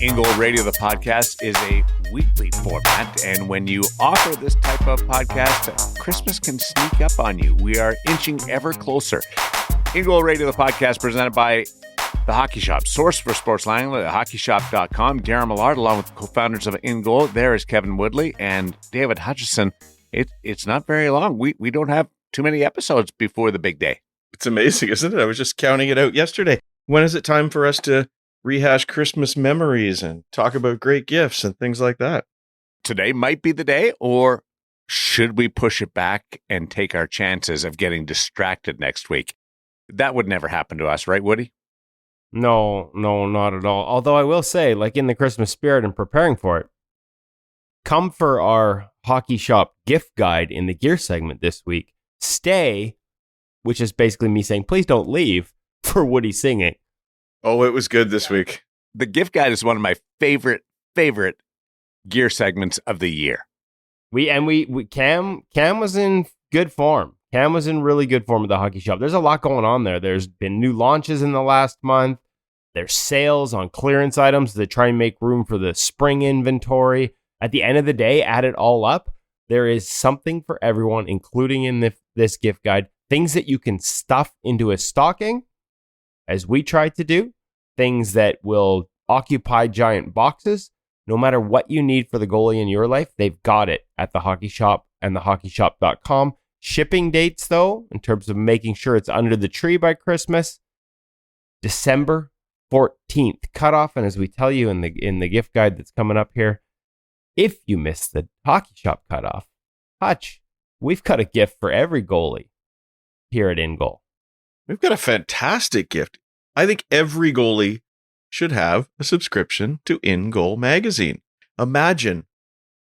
InGoal Radio, the podcast, is a weekly format, and when you offer this type of podcast, Christmas can sneak up on you. We are inching ever closer. InGoal Radio, the podcast, presented by The Hockey Shop, source for sports language at hockeyshop.com. Darren Millard, along with the co-founders of InGoal. There is Kevin Woodley and David Hutchison. It's not very long. We don't have too many episodes before the big day. It's amazing, isn't it? I was just counting it out yesterday. When is it time for us to rehash Christmas memories and talk about great gifts and things like that? Today might be the day, or should we push it back and take our chances of getting distracted next week? That would never happen to us, right, Woody? No, not at all. Although I will say, like in the Christmas spirit and preparing for it, come for our Hockey Shop gift guide in the gear segment this week. Stay, which is basically me saying, please don't leave, for Woody singing. Oh, it was good this week. The gift guide is one of my favorite gear segments of the year. Cam was in good form. Cam was in really good form at the Hockey Shop. There's a lot going on there. There's been new launches in the last month. There's sales on clearance items that try and make room for the spring inventory. At the end of the day, add it all up, there is something for everyone, including in this gift guide. Things that you can stuff into a stocking, as we tried to do. Things that will occupy giant boxes. No matter what you need for the goalie in your life, they've got it at the Hockey Shop and thehockeyshop.com. Shipping dates, though, in terms of making sure it's under the tree by Christmas, December 14th cutoff. And as we tell you in the gift guide that's coming up here, if you miss the Hockey Shop cutoff, Hutch, we've got a gift for every goalie here at InGoal. We've got a fantastic gift. I think every goalie should have a subscription to InGoal magazine. Imagine,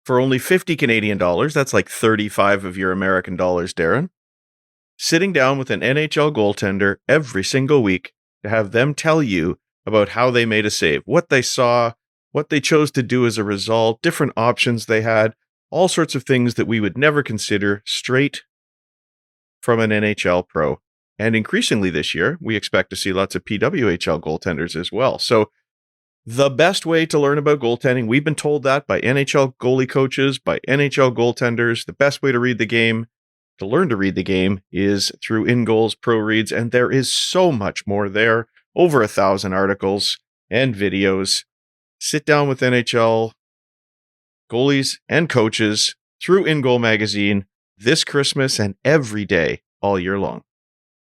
for only 50 Canadian dollars, that's like 35 of your American dollars, Darren, sitting down with an NHL goaltender every single week to have them tell you about how they made a save, what they saw, what they chose to do as a result, different options they had, all sorts of things that we would never consider straight from an NHL pro. And increasingly this year, we expect to see lots of PWHL goaltenders as well. So the best way to learn about goaltending, we've been told that by NHL goalie coaches, by NHL goaltenders, the best way to read the game, to learn to read the game, is through InGoal's Pro Reads. And there is so much more there. Over 1,000 articles and videos. Sit down with NHL goalies and coaches through InGoal magazine this Christmas and every day all year long.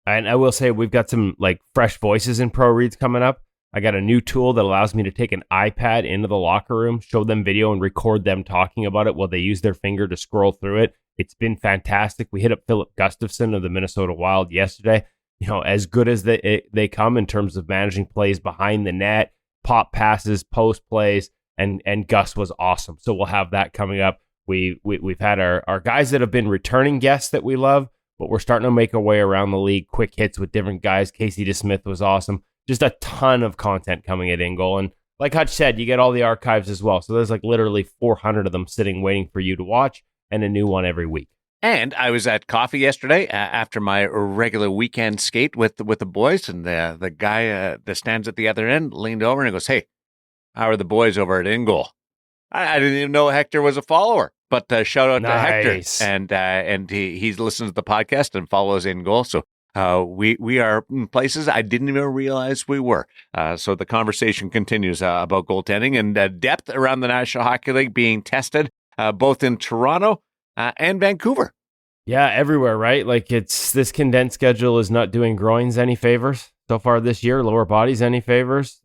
And I will say we've got some like fresh voices in Pro Reads coming up. I got a new tool that allows me to take an iPad into the locker room, show them video and record them talking about it while they use their finger to scroll through it. It's been fantastic. We hit up Philip Gustafson of the Minnesota Wild yesterday. You know, as good as they come in terms of managing plays behind the net, pop passes, post plays, and Gus was awesome. So we'll have that coming up. We've had our guys that have been returning guests that we love, but we're starting to make our way around the league. Quick hits with different guys. Casey DeSmith was awesome. Just a ton of content coming at InGoal. And like Hutch said, you get all the archives as well. So there's like literally 400 of them sitting waiting for you to watch, and a new one every week. And I was at coffee yesterday after my regular weekend skate with the boys, and the guy that stands at the other end leaned over and he goes, "Hey, how are the boys over at InGoal?" I didn't even know Hector was a follower, but shout out to Hector. And he listens to the podcast and follows InGoal. So we are in places I didn't even realize we were. So the conversation continues about goaltending and depth around the National Hockey League being tested both in Toronto and Vancouver. Yeah, everywhere, right? Like this condensed schedule is not doing groins any favors so far this year, lower bodies any favors.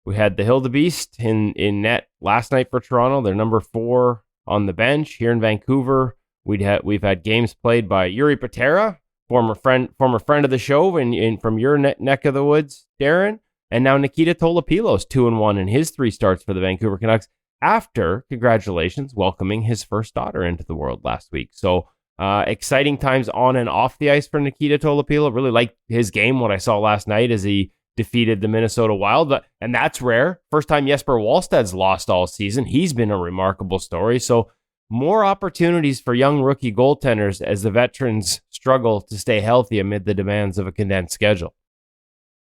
We had the Hildebeest in net last night for Toronto. They're number 4 on the bench. Here in Vancouver, we've had games played by Yuri Patera, former friend of the show from your neck of the woods, Darren, and now Nikita Tolopilos 2-1 in his 3 starts for the Vancouver Canucks after, congratulations, welcoming his first daughter into the world last week. So exciting times on and off the ice for Nikita Tolopilo. Really liked his game, what I saw last night as he defeated the Minnesota Wild, and that's rare. First time Jesper Wallsted's lost all season. He's been a remarkable story. So more opportunities for young rookie goaltenders as the veterans struggle to stay healthy amid the demands of a condensed schedule.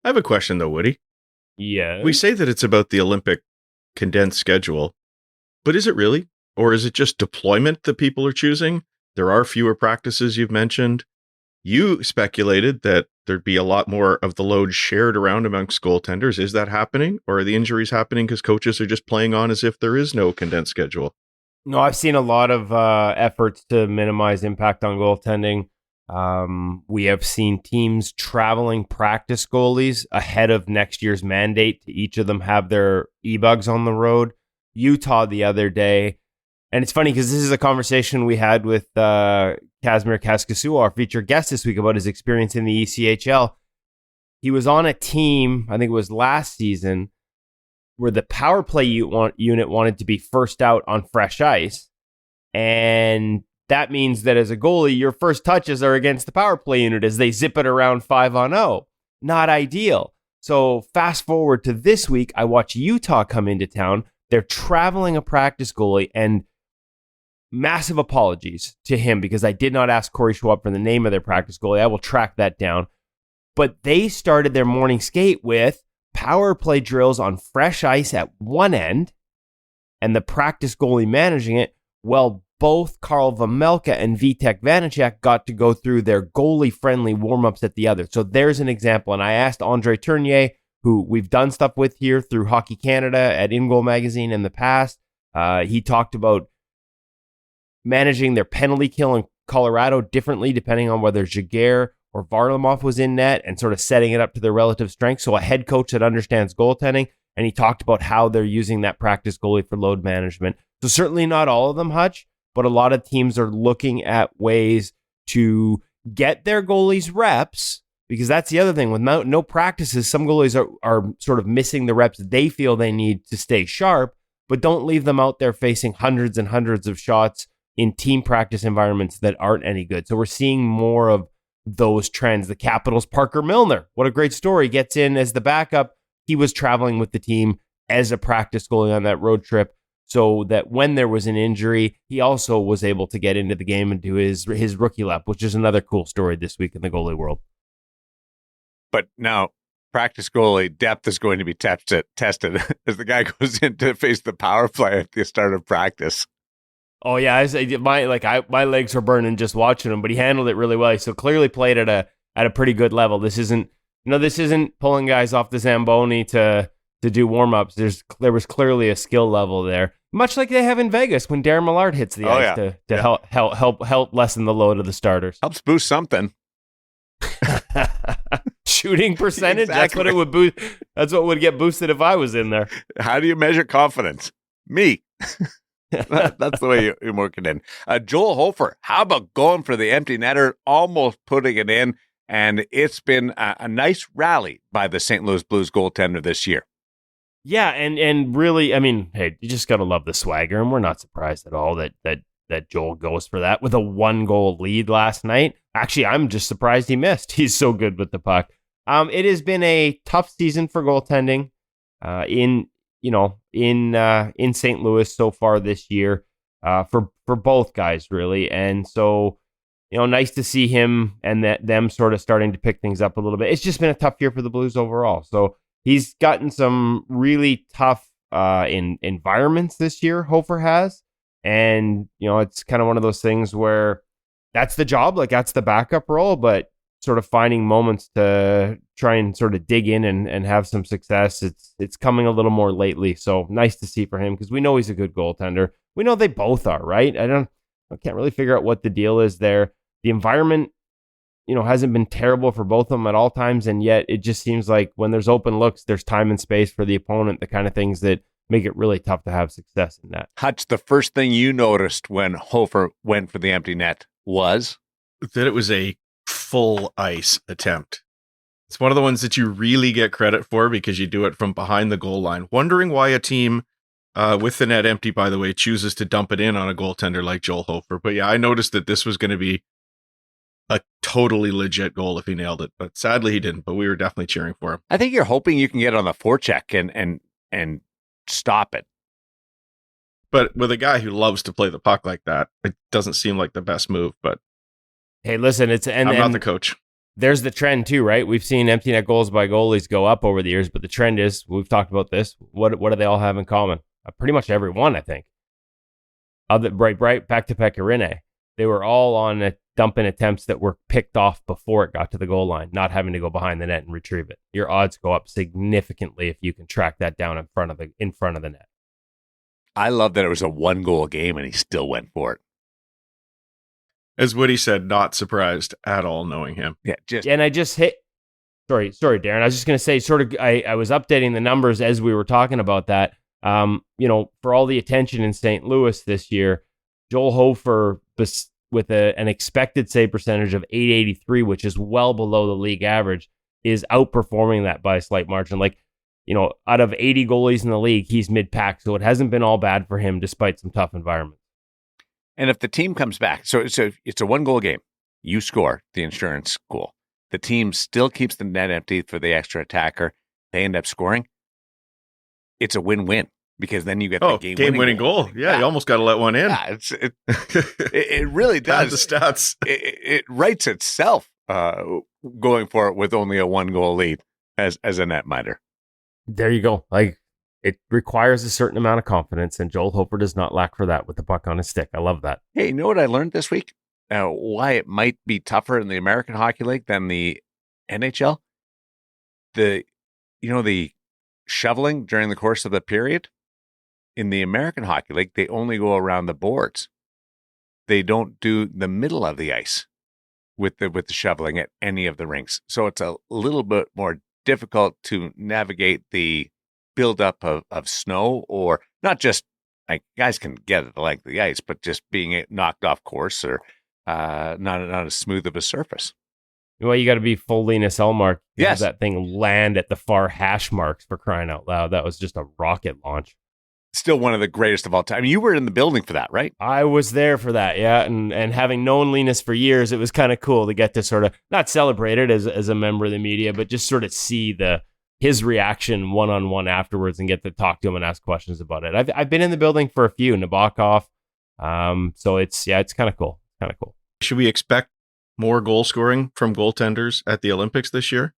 I have a question though, Woody. Yeah. We say that it's about the Olympic condensed schedule, but is it really? Or is it just deployment that people are choosing? There are fewer practices you've mentioned. You speculated that there'd be a lot more of the load shared around amongst goaltenders. Is that happening? Or are the injuries happening because coaches are just playing on as if there is no condensed schedule? No, I've seen a lot of efforts to minimize impact on goaltending. We have seen teams traveling practice goalies ahead of next year's mandate to each of them have their e-bugs on the road. Utah the other day. And it's funny because this is a conversation we had with Kasimir Kaskisuo, our featured guest this week, about his experience in the ECHL. He was on a team, I think it was last season, where the power play unit wanted to be first out on fresh ice. And that means that as a goalie, your first touches are against the power play unit as they zip it around 5-on-0. Not ideal. So fast forward to this week, I watch Utah come into town. They're traveling a practice goalie, and massive apologies to him because I did not ask Corey Schwab for the name of their practice goalie. I will track that down. But they started their morning skate with power play drills on fresh ice at one end and the practice goalie managing it. Well, both Karl Vejmelka and Vitek Vanacek got to go through their goalie-friendly warm-ups at the other. So there's an example. And I asked Andre Tournier, who we've done stuff with here through Hockey Canada at InGoal magazine in the past. He talked about managing their penalty kill in Colorado differently depending on whether Jaguar or Varlamov was in net and sort of setting it up to their relative strengths. So a head coach that understands goaltending, and he talked about how they're using that practice goalie for load management. So certainly not all of them, Hutch, but a lot of teams are looking at ways to get their goalies reps, because that's the other thing. With no practices, some goalies are sort of missing the reps they feel they need to stay sharp, but don't leave them out there facing hundreds and hundreds of shots in team practice environments that aren't any good. So we're seeing more of those trends. The Capitals' Parker Milner, what a great story, gets in as the backup. He was traveling with the team as a practice goalie on that road trip, so that when there was an injury, he also was able to get into the game and do his rookie lap, which is another cool story this week in the goalie world. But now practice goalie depth is going to be tested as the guy goes in to face the power play at the start of practice. Oh yeah, my legs were burning just watching him, but he handled it really well. He so clearly played at a pretty good level. This isn't pulling guys off the Zamboni to do warm-ups. There was clearly a skill level there, much like they have in Vegas when Darren Millard hits the ice to help lessen the load of the starters. Helps boost something. Shooting percentage. Exactly. That's what it would boost. That's what would get boosted if I was in there. How do you measure confidence? Me. That's the way you work it in. Joel Hofer, how about going for the empty netter, almost putting it in, and it's been a nice rally by the St. Louis Blues goaltender this year. Yeah, and really, I mean, hey, you just got to love the swagger, and we're not surprised at all that Joel goes for that with a 1-goal lead last night. Actually, I'm just surprised he missed. He's so good with the puck. It has been a tough season for goaltending in St. Louis so far this year for both guys, really. And so, nice to see him and them sort of starting to pick things up a little bit. It's just been a tough year for the Blues overall. So he's gotten some really tough environments this year, Hofer has. And, it's kind of one of those things where that's the job, like that's the backup role, but sort of finding moments to try and sort of dig in and have some success. It's coming a little more lately. So nice to see for him because we know he's a good goaltender. We know they both are, right? I can't really figure out what the deal is there. The environment, hasn't been terrible for both of them at all times. And yet it just seems like when there's open looks, there's time and space for the opponent, the kind of things that make it really tough to have success in that. Hutch, the first thing you noticed when Hofer went for the empty net was? That it was a full ice attempt. It's one of the ones that you really get credit for because you do it from behind the goal line. Wondering why a team with the net empty, by the way, chooses to dump it in on a goaltender like Joel Hofer. But yeah, I noticed that this was going to be a totally legit goal if he nailed it. But sadly he didn't, but we were definitely cheering for him. I think you're hoping you can get on the forecheck and stop it. But with a guy who loves to play the puck like that, it doesn't seem like the best move. But hey, listen, I'm not the coach. there's the trend too, right? We've seen empty net goals by goalies go up over the years, but the trend is, we've talked about this. What do they all have in common? Pretty much every one, I think. Right, back to Pecorine. They were all on dumping attempts that were picked off before it got to the goal line, not having to go behind the net and retrieve it. Your odds go up significantly if you can track that down in front of the net. I love that it was a 1-goal game and he still went for it. As Woody said, not surprised at all knowing him. Yeah, and I just hit. Sorry, Darren. I was just going to say, I was updating the numbers as we were talking about that. For all the attention in St. Louis this year, Joel Hofer, with an expected save percentage of .883, which is well below the league average, is outperforming that by a slight margin. Out of 80 goalies in the league, he's mid-pack, so it hasn't been all bad for him despite some tough environments. And if the team comes back, so it's a 1-goal game, you score the insurance goal. The team still keeps the net empty for the extra attacker. They end up scoring. It's a win-win because then you get the game-winning goal. Yeah, you almost got to let one in. Yeah, it really does. The stats. It writes itself going for it with only a 1-goal lead as a netminder. There you go. It requires a certain amount of confidence, and Joel Hofer does not lack for that with the puck on his stick. I love that. Hey, you know what I learned this week? Why it might be tougher in the American Hockey League than the NHL? The shoveling during the course of the period? In the American Hockey League, they only go around the boards. They don't do the middle of the ice with the shoveling at any of the rinks. So it's a little bit more difficult to navigate the buildup of snow, or not just guys can get at the length of the ice, but just being knocked off course or not as smooth of a surface. Well, you got to be full Linus Ullmark. Yes. That thing land at the far hash marks, for crying out loud. That was just a rocket launch. Still one of the greatest of all time. You were in the building for that, right? I was there for that, yeah. And having known Linus for years, it was kind of cool to get to sort of not celebrate it as a member of the media, but just sort of see his reaction one-on-one afterwards and get to talk to him and ask questions about it. I've been in the building for a few, Nabokov. So it's kind of cool. Kind of cool. Should we expect more goal scoring from goaltenders at the Olympics this year?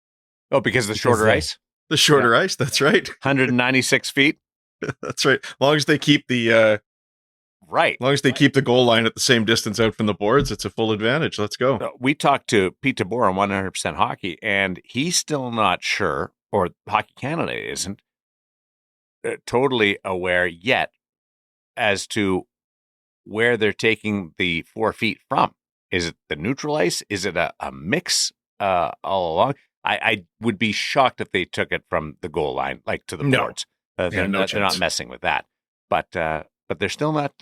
Oh, because the shorter ice? The shorter ice, that's right. 196 feet. That's right. As long as they keep the keep the goal line at the same distance out from the boards, it's a full advantage. Let's go. We talked to Pete DeBoer on 100% Hockey, and he's still not sure, or Hockey Canada isn't totally aware yet as to where they're taking the 4 feet from. Is it the neutral ice? Is it a mix all along? I would be shocked if they took it from the goal line, to the boards. They're not messing with that. But they're still not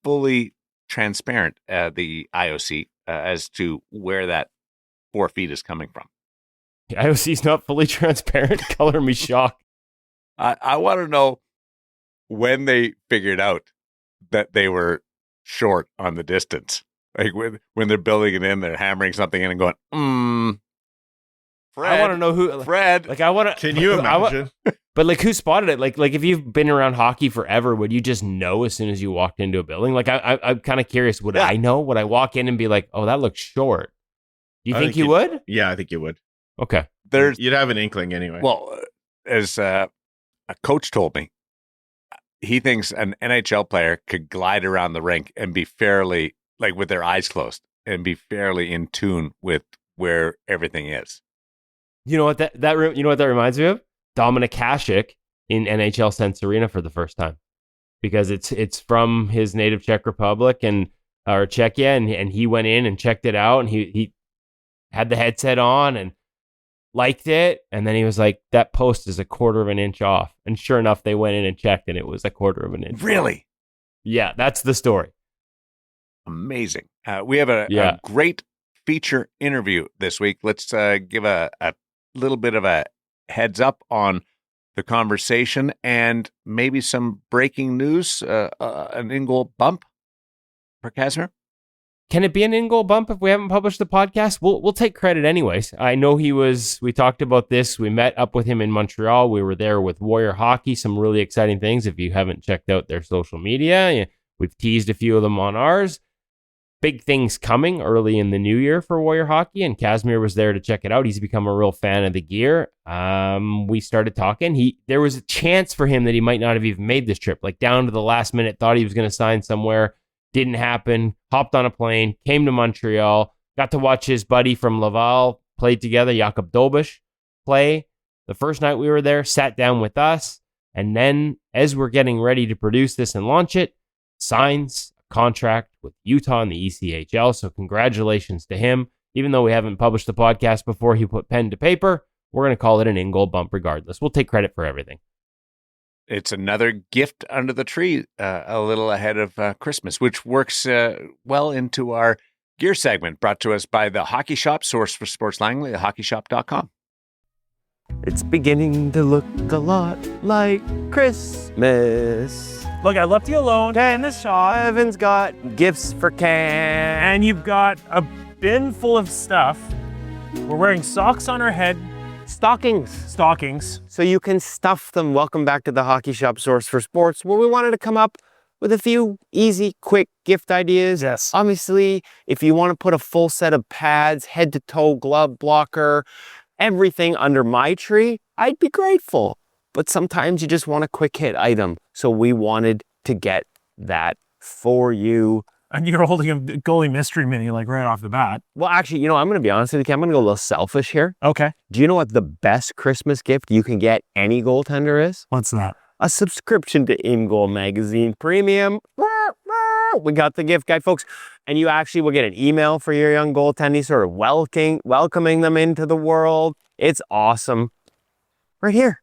fully transparent, the IOC, as to where that 4 feet is coming from. The IOC's not fully transparent. Color me shocked. I want to know when they figured out that they were short on the distance. When they're building it in, they're hammering something in and going, Fred. I want to know who. Fred. Can you imagine? But who spotted it? Like if you've been around hockey forever, would you just know as soon as you walked into a building? I'm kind of curious. Would I know? Would I walk in and be like, "Oh, that looks short"? Do you think you would? Yeah, I think you would. Okay. You'd have an inkling anyway. Well, as a coach told me, he thinks an NHL player could glide around the rink and be fairly, with their eyes closed, and be fairly in tune with where everything is. You know what that reminds me of? Dominik Hasek in NHL Sense Arena for the first time, because it's from his native Czech Republic or Czechia, and he went in and checked it out, and he had the headset on and liked it, and then he was like, "That post is a quarter of an inch off," and sure enough, they went in and checked, and it was a quarter of an inch. Really? Off. Yeah, that's the story. Amazing. We have a great feature interview this week. Let's give a little bit of a heads up on the conversation and maybe some breaking news, an InGoal bump for Kasimir. Can it be an InGoal bump if we haven't published the podcast? We'll take credit anyways. I know we talked about this. We met up with him in Montreal. We were there with Warrior Hockey, some really exciting things. If you haven't checked out their social media, we've teased a few of them on ours. big things coming early in the new year for Warrior Hockey, and Kasimir was there to check it out. He's become a real fan of the gear. We started talking. There was a chance for him that he might not have even made this trip, like down to the last minute, thought he was going to sign somewhere. Didn't happen. Hopped on a plane, came to Montreal, got to watch his buddy from Laval play together, Jakob Dobish, play. The first night we were there, sat down with us, and then as we're getting ready to produce this and launch it, signs a contract with Utah and the ECHL. So congratulations to him. Even though we haven't published the podcast before he put pen to paper, we're going to call it an InGoal bump regardless. We'll take credit for everything. It's another gift under the tree a little ahead of Christmas, which works well into our gear segment, brought to us by the Hockey Shop, source for Sports Langley, thehockeyshop.com. It's beginning to look a lot like Christmas. Look, I left you alone in the shop. Evan's got gifts for Cam. And you've got a bin full of stuff. We're wearing socks on our head. Stockings. So you can stuff them. Welcome back to the Hockey Shop, source for sports, where we wanted to come up with a few easy, quick gift ideas. Yes. Obviously, if you want to put a full set of pads, head to toe, glove, blocker, everything under my tree, I'd be grateful. But sometimes you just want a quick hit item. So we wanted to get that for you. And you're holding a goalie mystery mini like right off the bat. Well, actually, I'm going to be honest with you, I'm going to go a little selfish here. Okay. Do you know what the best Christmas gift you can get any goaltender is? What's that? A subscription to InGoal Magazine Premium. We got the gift guide, folks. And you actually will get an email for your young goaltending, sort of welcoming them into the world. It's awesome. Right here.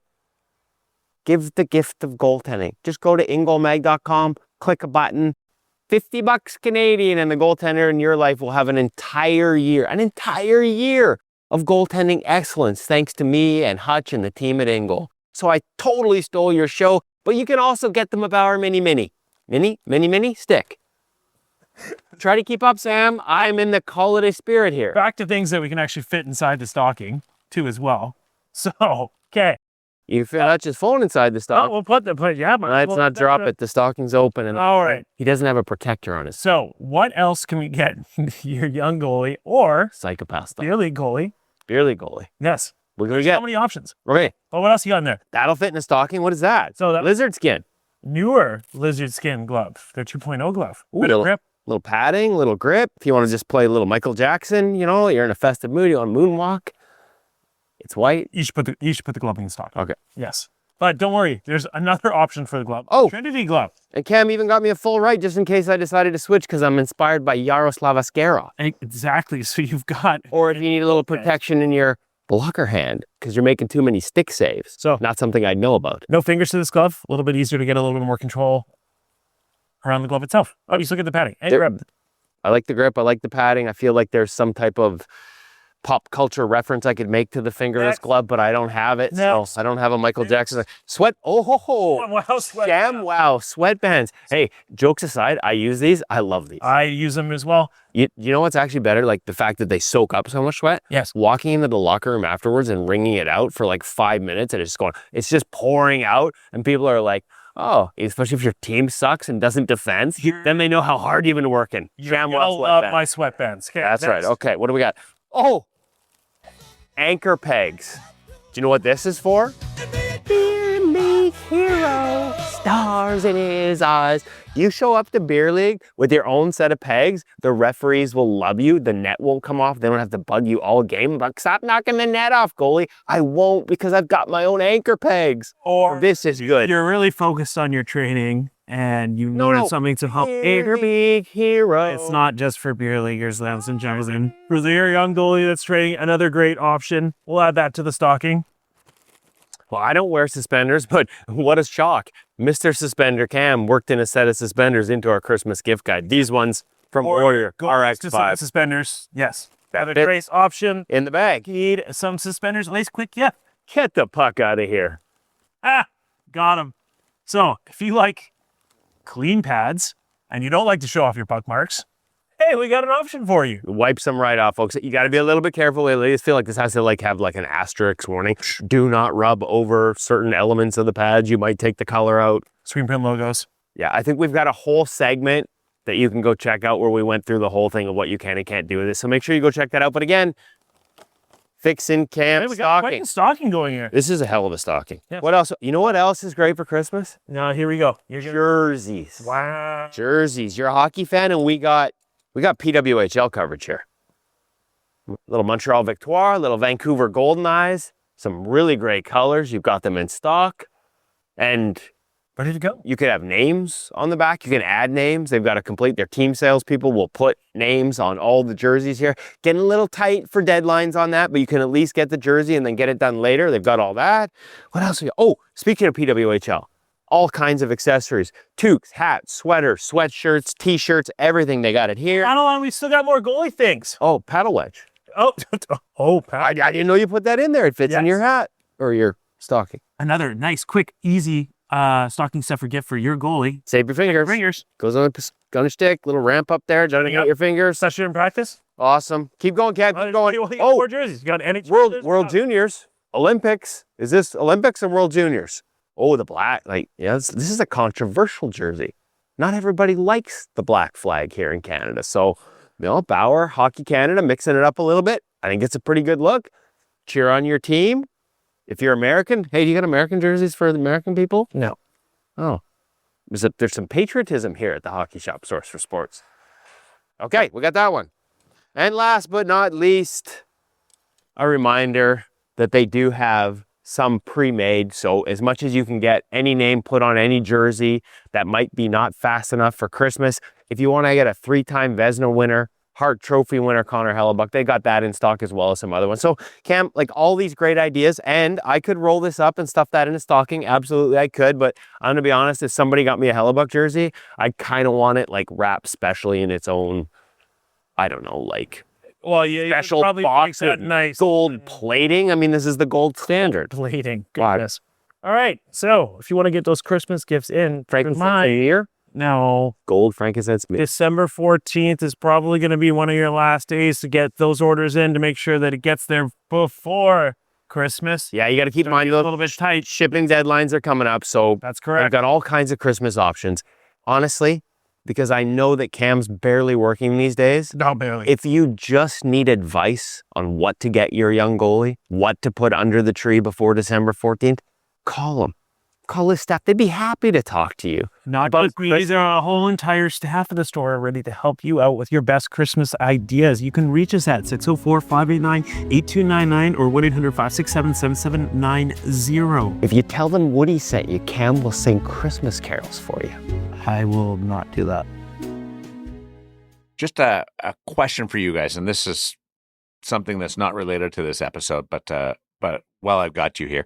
Give the gift of goaltending. Just go to ingoalmag.com, click a button, $50 Canadian, and the goaltender in your life will have an entire year of goaltending excellence, thanks to me and Hutch and the team at InGoal. So I totally stole your show, but you can also get them a Bauer mini stick. Try to keep up, Sam. I'm in the holiday spirit here. Back to things that we can actually fit inside the stocking too as well. So, okay. You fit Hutch's phone inside the stocking. We'll put Let's not drop it. The stocking's open. And all right. He doesn't have a protector on his So what else can we get your young goalie or psychopath stuff. beer league goalie? Beer league goalie. Yes. We're going to So get. many options. Okay. Oh, what else you got in there? That'll fit in a stocking. What is that? So that lizard skin. newer lizard skin glove. Their 2.0 glove. Ooh, Bit of grip. Little padding, little grip. If you want to just play a little Michael Jackson, you're in a festive mood, you want to moonwalk. It's white. You should put the glove in the stock. Okay. Yes. But don't worry, there's another option for the glove. Oh. Trinity glove. And Cam even got me a full right just in case I decided to switch because I'm inspired by Yaroslav Askarov. Exactly. So you've got... Or if you need a little protection in your blocker hand because you're making too many stick saves. So not something I'd know about. No fingers to this glove. A little bit easier to get a little bit more control around the glove itself. Oh, you still get the padding. And grip. I like the grip. I like the padding. I feel like there's some type of pop culture reference I could make to the fingerless glove, but I don't have it. So I don't have a Michael Jackson. Sweat. Oh, ho, ho. Wow, sweatbands. Damn, wow. Sweatbands. Hey, jokes aside, I use these. I love these. I use them as well. You know what's actually better? Like the fact that they soak up so much sweat. Yes. Walking into the locker room afterwards and wringing it out for like 5 minutes and it's just pouring out. And people are like, oh, especially if your team sucks and doesn't defend, then they know how hard you've been working. I love my sweatbands. Okay, that's right. Okay, what do we got? Oh, anchor pegs. Do you know what this is for? Beer League hero, stars in his eyes. You show up to Beer League with your own set of pegs, the referees will love you, the net won't come off, they don't have to bug you all game, but stop knocking the net off, goalie. I won't because I've got my own anchor pegs. Or this is good. You're really focused on your training and you wanted something to help Beer League hero. It's not just for beer leaguers, ladies and gentlemen. For the young goalie that's training, another great option. We'll add that to the stocking. Well, I don't wear suspenders, but what a shock. Mr. Suspender Cam worked in a set of suspenders into our Christmas gift guide. These ones from Warrior RX5. Suspenders, yes. Another fit trace option. In the bag. Need some suspenders. Lace quick, yeah. Get the puck out of here. Got him. So, if you like clean pads and you don't like to show off your puck marks, hey, we got an option for you. Wipe some right off, folks. You got to be a little bit careful. I just feel like this has to have an asterisk warning. Do not rub over certain elements of the pads. You might take the color out. Screen print logos. Yeah, I think we've got a whole segment that you can go check out where we went through the whole thing of what you can and can't do with this. So make sure you go check that out. But again, fixing camp Hey, we got quite stocking. a stocking going here. This is a hell of a stocking. Yeah. What else? You know what else is great for Christmas? Now, here we go. Jerseys. Wow. Jerseys. You're a hockey fan, and we got PWHL coverage here. Little Montreal Victoire, little Vancouver Golden Eyes, some really great colors. You've got them in stock, and Ready to go. you could have names on the back. You can add names. They've got to complete their team salespeople will put names on all the jerseys here. Getting a little tight for deadlines on that, but you can at least get the jersey and then get it done later. They've got all that. What else? Oh, speaking of PWHL, all kinds of accessories, toques, hats, sweaters, sweatshirts, t-shirts, everything. They got it here. Adeline, we still got more goalie things. Oh, paddle wedge. Oh, Pat. I didn't know you put that in there. It fits in Yes. your hat or your stocking. Another nice, quick, easy stocking stuffer gift for your goalie. Save your fingers. Goes on a stick, little ramp up there, jutting out your fingers. Session in practice. Awesome. Keep going, Cat. Keep going. You got Oh, more jerseys. You got NHL. World Juniors, Olympics. Is this Olympics and World Juniors? Oh, the black. This is a controversial jersey. Not everybody likes the black flag here in Canada. So, Bauer, Hockey Canada, mixing it up a little bit. I think it's a pretty good look. Cheer on your team. If you're American, hey, do you got American jerseys for the American people? No. Oh. There's some patriotism here at the Hockey Shop, Source for Sports. Okay, we got that one. And last but not least, a reminder that they do have some pre-made. So as much as you can get any name put on any jersey that might be not fast enough for Christmas, if you want to get a 3-time Vezina winner, Hart Trophy winner, Connor Hellebuck, they got that in stock as well as some other ones. So Cam, all these great ideas, and I could roll this up and stuff that in a stocking. Absolutely, I could. But I'm going to be honest, if somebody got me a Hellebuck jersey, I kind of want it wrapped specially in its own, I don't know, Well, yeah, special probably box that with nice gold plating. I mean, this is the gold standard. plating. Wow. Goodness. All right. So if you want to get those Christmas gifts in, Frankincense here. no, Gold frankincense. December 14th is probably going to be one of your last days to get those orders in to make sure that it gets there before Christmas. Yeah, you got to keep in mind A little bit tight. shipping deadlines are coming up. So That's I've correct. got all kinds of Christmas options. Honestly, because I know that Cam's barely working these days. No, barely. If you just need advice on what to get your young goalie, what to put under the tree before December 14th, call them. Call his staff. They'd be happy to talk to you. Not But- just me. These are a whole entire staff of the store ready to help you out with your best Christmas ideas. You can reach us at 604-589-8299 or 1-800-567-7790. If you tell them Woody sent you, Cam will sing Christmas carols for you. I will not do that. Just a question for you guys, and this is something that's not related to this episode, but while I've got you here,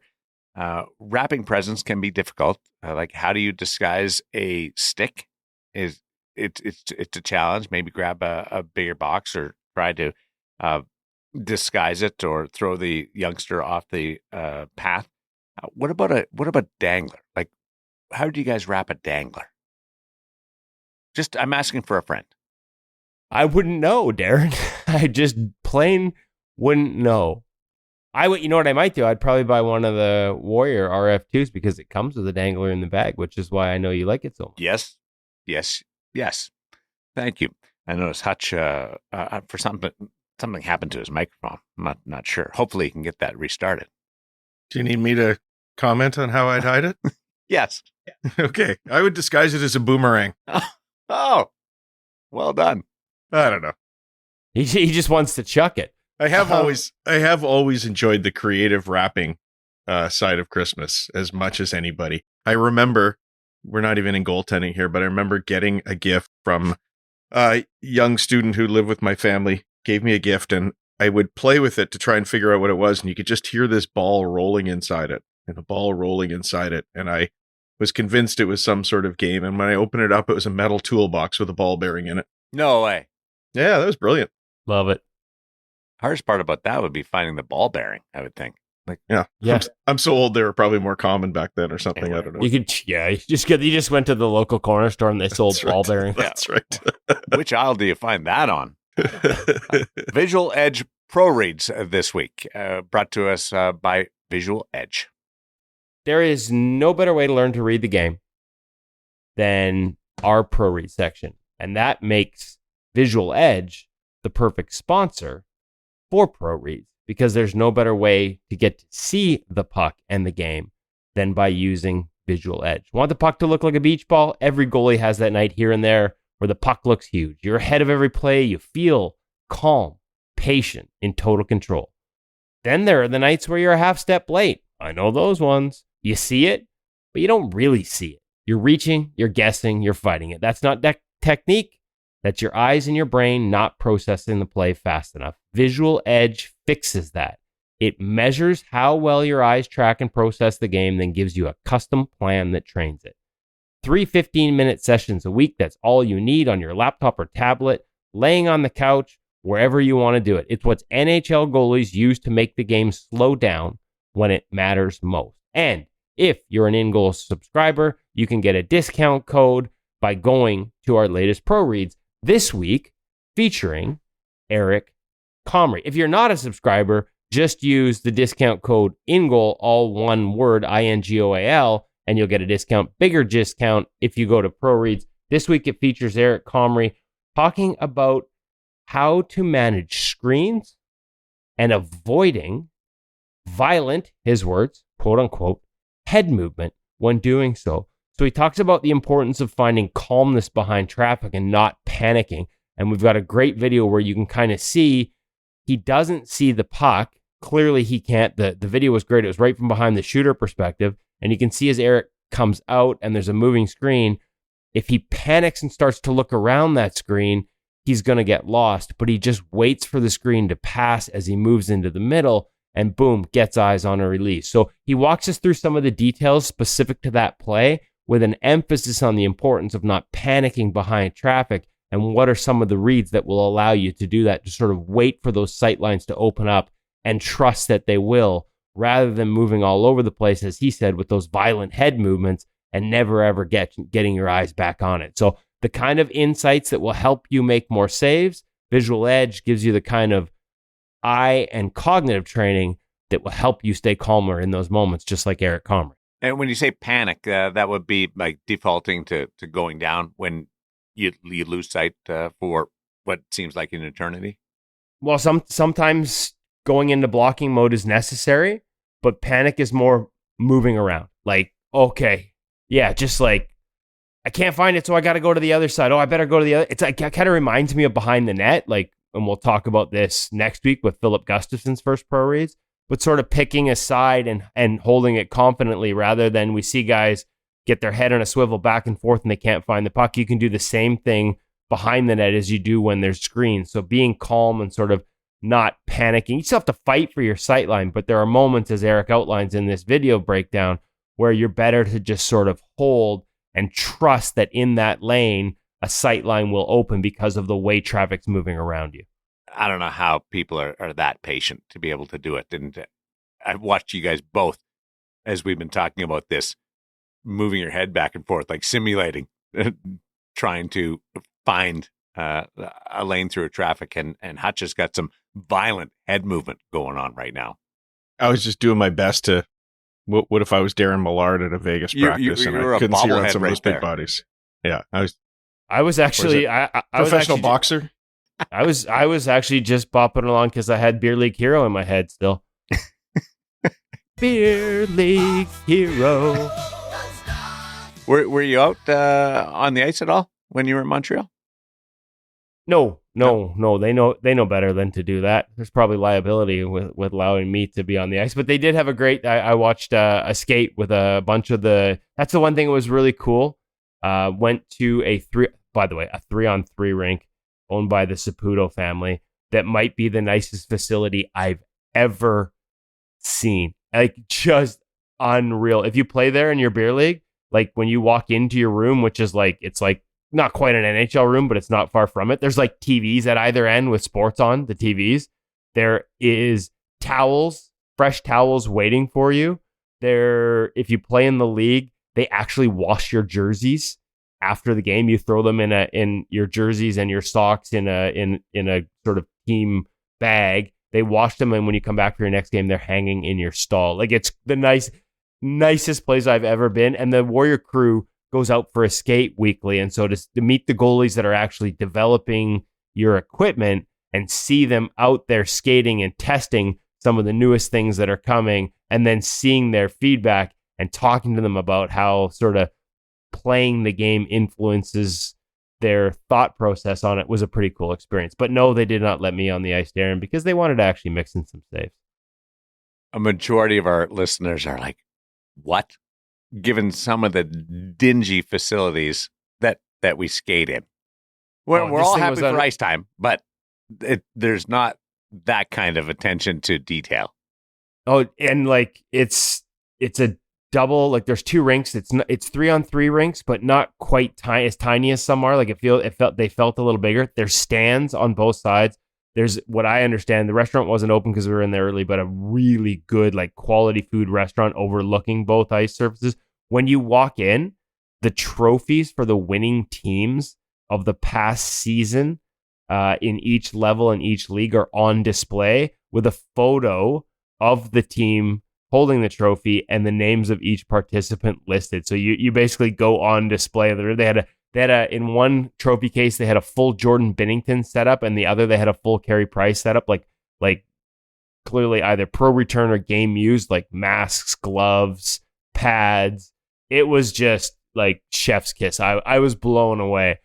wrapping presents can be difficult. How do you disguise a stick? It's a challenge. Maybe grab a bigger box or try to disguise it or throw the youngster off the path. What about dangler? How do you guys wrap a dangler? I'm asking for a friend. I wouldn't know, Darren. I just plain wouldn't know. You know what I might do? I'd probably buy one of the Warrior RF2s because it comes with a dangler in the bag, which is why I know you like it so much. Yes. Thank you. I noticed Hutch for something happened to his microphone. I'm not sure. Hopefully he can get that restarted. Do you need me to comment on how I'd hide it? Yes. Okay. I would disguise it as a boomerang. Oh, well done. I don't know. He just wants to chuck it. I have always enjoyed the creative wrapping side of Christmas as much as anybody. I remember, we're not even in goaltending here, but I remember getting a gift from a young student who lived with my family, gave me a gift, and I would play with it to try and figure out what it was. And you could just hear this ball rolling inside it and a ball rolling inside it. And I was convinced it was some sort of game. And when I opened it up, it was a metal toolbox with a ball bearing in it. No way. Yeah, that was brilliant. Love it. Hardest part about that would be finding the ball bearing, I would think. Yeah. Yeah. I'm so old, they were probably more common back then or something. Anyway. I don't know. You just went to the local corner store and they sold That's ball right. bearings. That's right. Which aisle do you find that on? Vizual Edge Pro Reads this week, brought to us by Vizual Edge. There is no better way to learn to read the game than our pro read section And that makes Vizual Edge the perfect sponsor for pro reads, because there's no better way to get to see the puck and the game than by using Vizual Edge. Want the puck to look like a beach ball? Every goalie has that night here and there where the puck looks huge. You're ahead of every play. You feel calm, patient, in total control. Then there are the nights where you're a half step late. I know those ones. You see it, but you don't really see it. You're reaching, you're guessing, you're fighting it. That's not technique. That's your eyes and your brain not processing the play fast enough. Vizual Edge fixes that. It measures how well your eyes track and process the game, then gives you a custom plan that trains it. 3 15-minute sessions a week. That's all you need on your laptop or tablet, laying on the couch, wherever you want to do it. It's what NHL goalies use to make the game slow down when it matters most. And if you're an InGoal subscriber, you can get a discount code by going to our latest Pro Reads this week, featuring Eric Comrie. If you're not a subscriber, just use the discount code InGoal, all one word, INGOAL, and you'll get a discount, bigger discount if you go to Pro Reads. This week it features Eric Comrie talking about how to manage screens and avoiding violent, his words, quote unquote, head movement when doing so. So he talks about the importance of finding calmness behind traffic and not panicking. And we've got a great video where you can kind of see he doesn't see the puck. Clearly he can't. The video was great. It was right from behind the shooter perspective. And you can see as Eric comes out and there's a moving screen, if he panics and starts to look around that screen, he's going to get lost. But he just waits for the screen to pass as he moves into the middle and boom, gets eyes on a release. So he walks us through some of the details specific to that play, with an emphasis on the importance of not panicking behind traffic and what are some of the reads that will allow you to do that, to sort of wait for those sight lines to open up and trust that they will, rather than moving all over the place, as he said, with those violent head movements and never ever getting your eyes back on it. So the kind of insights that will help you make more saves, Vizual Edge gives you the kind of eye and cognitive training that will help you stay calmer in those moments, just like Eric Comrie. And when you say panic, that would be like defaulting to going down when you lose sight for what seems like an eternity. Well, sometimes going into blocking mode is necessary, but panic is more moving around. Like, okay, yeah, just like, I can't find it, so I got to go to the other side. Oh, I better go to the other. It's like, it kind of reminds me of behind the net, like, and we'll talk about this next week with Philip Gustafson's first pro reads, but sort of picking a side and holding it confidently, rather than we see guys get their head on a swivel back and forth and they can't find the puck. You can do the same thing behind the net as you do when there's screens. So being calm and sort of not panicking. You still have to fight for your sight line, but there are moments, as Eric outlines in this video breakdown, where you're better to just sort of hold and trust that in that lane, a sight line will open because of the way traffic's moving around you. I don't know how people are that patient to be able to do it. And I've watched you guys both, as we've been talking about this, moving your head back and forth, like simulating, trying to find a lane through traffic. And Hutch has got some violent head movement going on right now. I was just doing my best to, what if I was Darren Millard at a Vegas practice and I couldn't see around some of those big bodies? Yeah. I was actually, professional boxer. I was actually just bopping along because I had Beer League Hero in my head still. Beer League Hero. Were you out on the ice at all when you were in Montreal? No. They know better than to do that. There's probably liability with allowing me to be on the ice, but they did have a great. I watched a skate with a bunch of the. That's the one thing that was really cool. Went to a 3-on-3 rink owned by the Saputo family that might be the nicest facility I've ever seen. Like, just unreal. If you play there in your beer league, like when you walk into your room, which is like, it's like not quite an NHL room, but it's not far from it. There's like TVs at either end with sports on the TVs. There is towels, fresh towels waiting for you. There, if you play in the league, they actually wash your jerseys after the game. You throw them in your jerseys and your socks in a sort of team bag. They wash them, and when you come back for your next game, they're hanging in your stall. Like, it's the nicest place I've ever been. And the Warrior crew goes out for a skate weekly. And so to meet the goalies that are actually developing your equipment and see them out there skating and testing some of the newest things that are coming, and then seeing their feedback and talking to them about how sort of playing the game influences their thought process on it was a pretty cool experience. But no, they did not let me on the ice, Darren, because they wanted to actually mix in some saves. A majority of our listeners are like, what? Given some of the dingy facilities that we skate in. We're all happy for ice time, but there's not that kind of attention to detail. Oh, and like it's a double, like there's 2 rinks. It's 3-on-3 rinks, but not quite as tiny as some are. Like they felt a little bigger. There's stands on both sides. There's, what I understand, the restaurant wasn't open because we were in there early, but a really good, like, quality food restaurant overlooking both ice surfaces. When you walk in, the trophies for the winning teams of the past season in each level in each league are on display with a photo of the team holding the trophy and the names of each participant listed. So you basically go on display. They had a in one trophy case, they had a full Jordan Binnington setup, and the other they had a full Carey Price setup, like clearly either pro return or game used, like masks, gloves, pads. It was just like chef's kiss. I was blown away.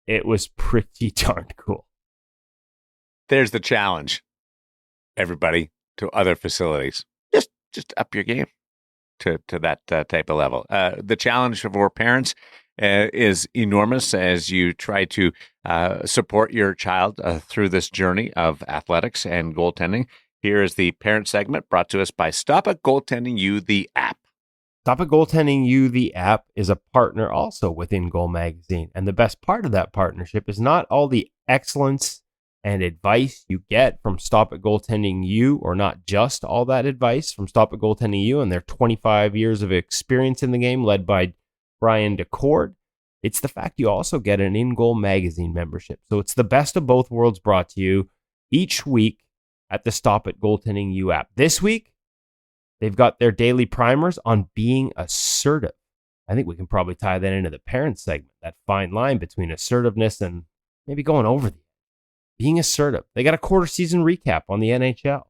It was pretty darn cool. There's the challenge, everybody, to other facilities. Just up your game to that type of level. The challenge for parents is enormous as you try to support your child through this journey of athletics and goaltending. Here is the parent segment brought to us by Stop It Goaltending You, the app. Stop It Goaltending You, the app, is a partner also with InGoal magazine. And the best part of that partnership is not all the excellence and advice you get from Stop It Goaltending You, or not just all that advice from Stop It Goaltending You and their 25 years of experience in the game led by Brian DeCord. It's the fact you also get an InGoal magazine membership. So it's the best of both worlds brought to you each week at the Stop It Goaltending You app. This week, they've got their daily primers on being assertive. I think we can probably tie that into the parent segment, that fine line between assertiveness and maybe going over the edge. Being assertive. They got a quarter season recap on the NHL.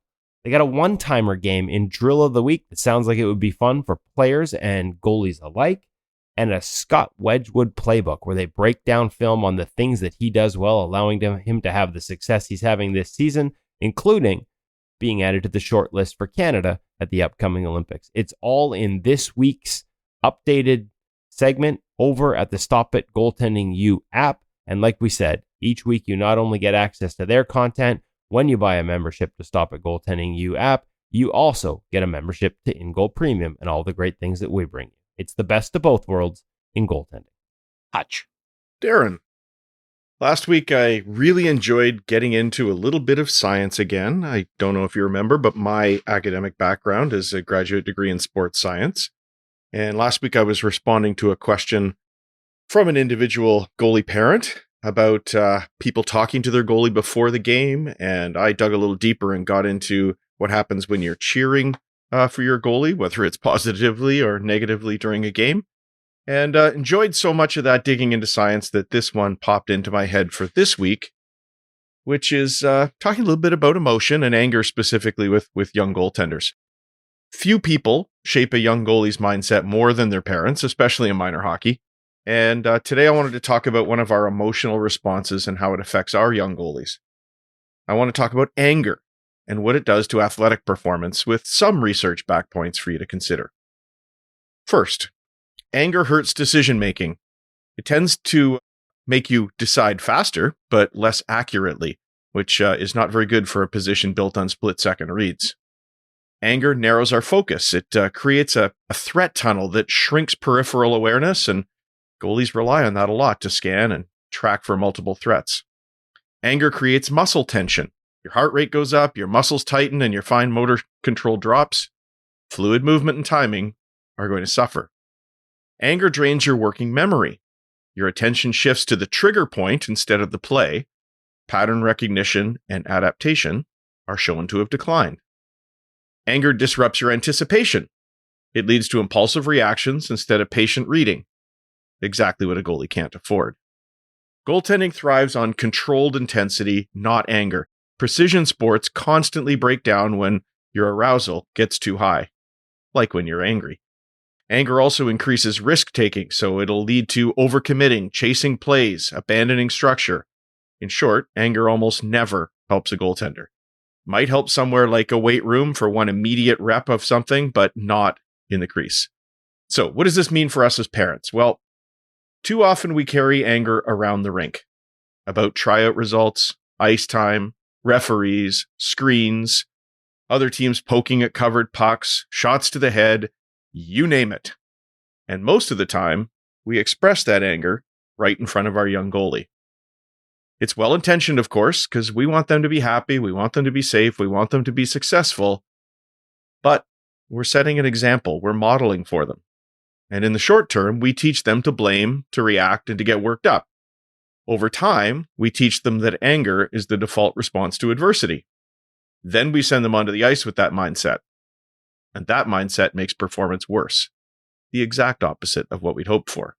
They got a one-timer game in Drill of the Week that sounds like it would be fun for players and goalies alike. And a Scott Wedgwood playbook where they break down film on the things that he does well, allowing him to have the success he's having this season, including being added to the short list for Canada at the upcoming Olympics. It's all in this week's updated segment over at the Stop It Goaltending You app. And like we said, each week you not only get access to their content when you buy a membership to Stop It Goaltending You app, you also get a membership to InGoal Premium and all the great things that we bring you. It's the best of both worlds in goaltending. Hutch. Darren, last week I really enjoyed getting into a little bit of science again. I don't know if you remember, but my academic background is a graduate degree in sports science. And last week I was responding to a question from an individual goalie parent about people talking to their goalie before the game. And I dug a little deeper and got into what happens when you're cheering for your goalie, whether it's positively or negatively during a game. And enjoyed so much of that digging into science that this one popped into my head for this week, which is talking a little bit about emotion and anger specifically with young goaltenders. Few people shape a young goalie's mindset more than their parents, especially in minor hockey. And today I wanted to talk about one of our emotional responses and how it affects our young goalies. I want to talk about anger and what it does to athletic performance with some research back points for you to consider. First, anger hurts decision-making. It tends to make you decide faster, but less accurately, which is not very good for a position built on split-second reads. Anger narrows our focus. It creates a threat tunnel that shrinks peripheral awareness, and goalies rely on that a lot to scan and track for multiple threats. Anger creates muscle tension. Your heart rate goes up, your muscles tighten, and your fine motor control drops. Fluid movement and timing are going to suffer. Anger drains your working memory. Your attention shifts to the trigger point instead of the play. Pattern recognition and adaptation are shown to have declined. Anger disrupts your anticipation. It leads to impulsive reactions instead of patient reading. exactly what a goalie can't afford. Goaltending thrives on controlled intensity, not anger. Precision sports constantly break down when your arousal gets too high, like when you're angry. Anger also increases risk-taking, so it'll lead to overcommitting, chasing plays, abandoning structure. In short, anger almost never helps a goaltender. Might help somewhere like a weight room for one immediate rep of something, but not in the crease. So, what does this mean for us as parents? Well, too often we carry anger around the rink about tryout results, ice time, referees, screens, other teams poking at covered pucks, shots to the head, you name it. And most of the time, we express that anger right in front of our young goalie. It's well-intentioned, of course, because we want them to be happy, we want them to be safe, we want them to be successful, but we're setting an example, we're modeling for them. And in the short term, we teach them to blame, to react, and to get worked up. Over time, we teach them that anger is the default response to adversity. Then we send them onto the ice with that mindset. And that mindset makes performance worse. The exact opposite of what we'd hoped for.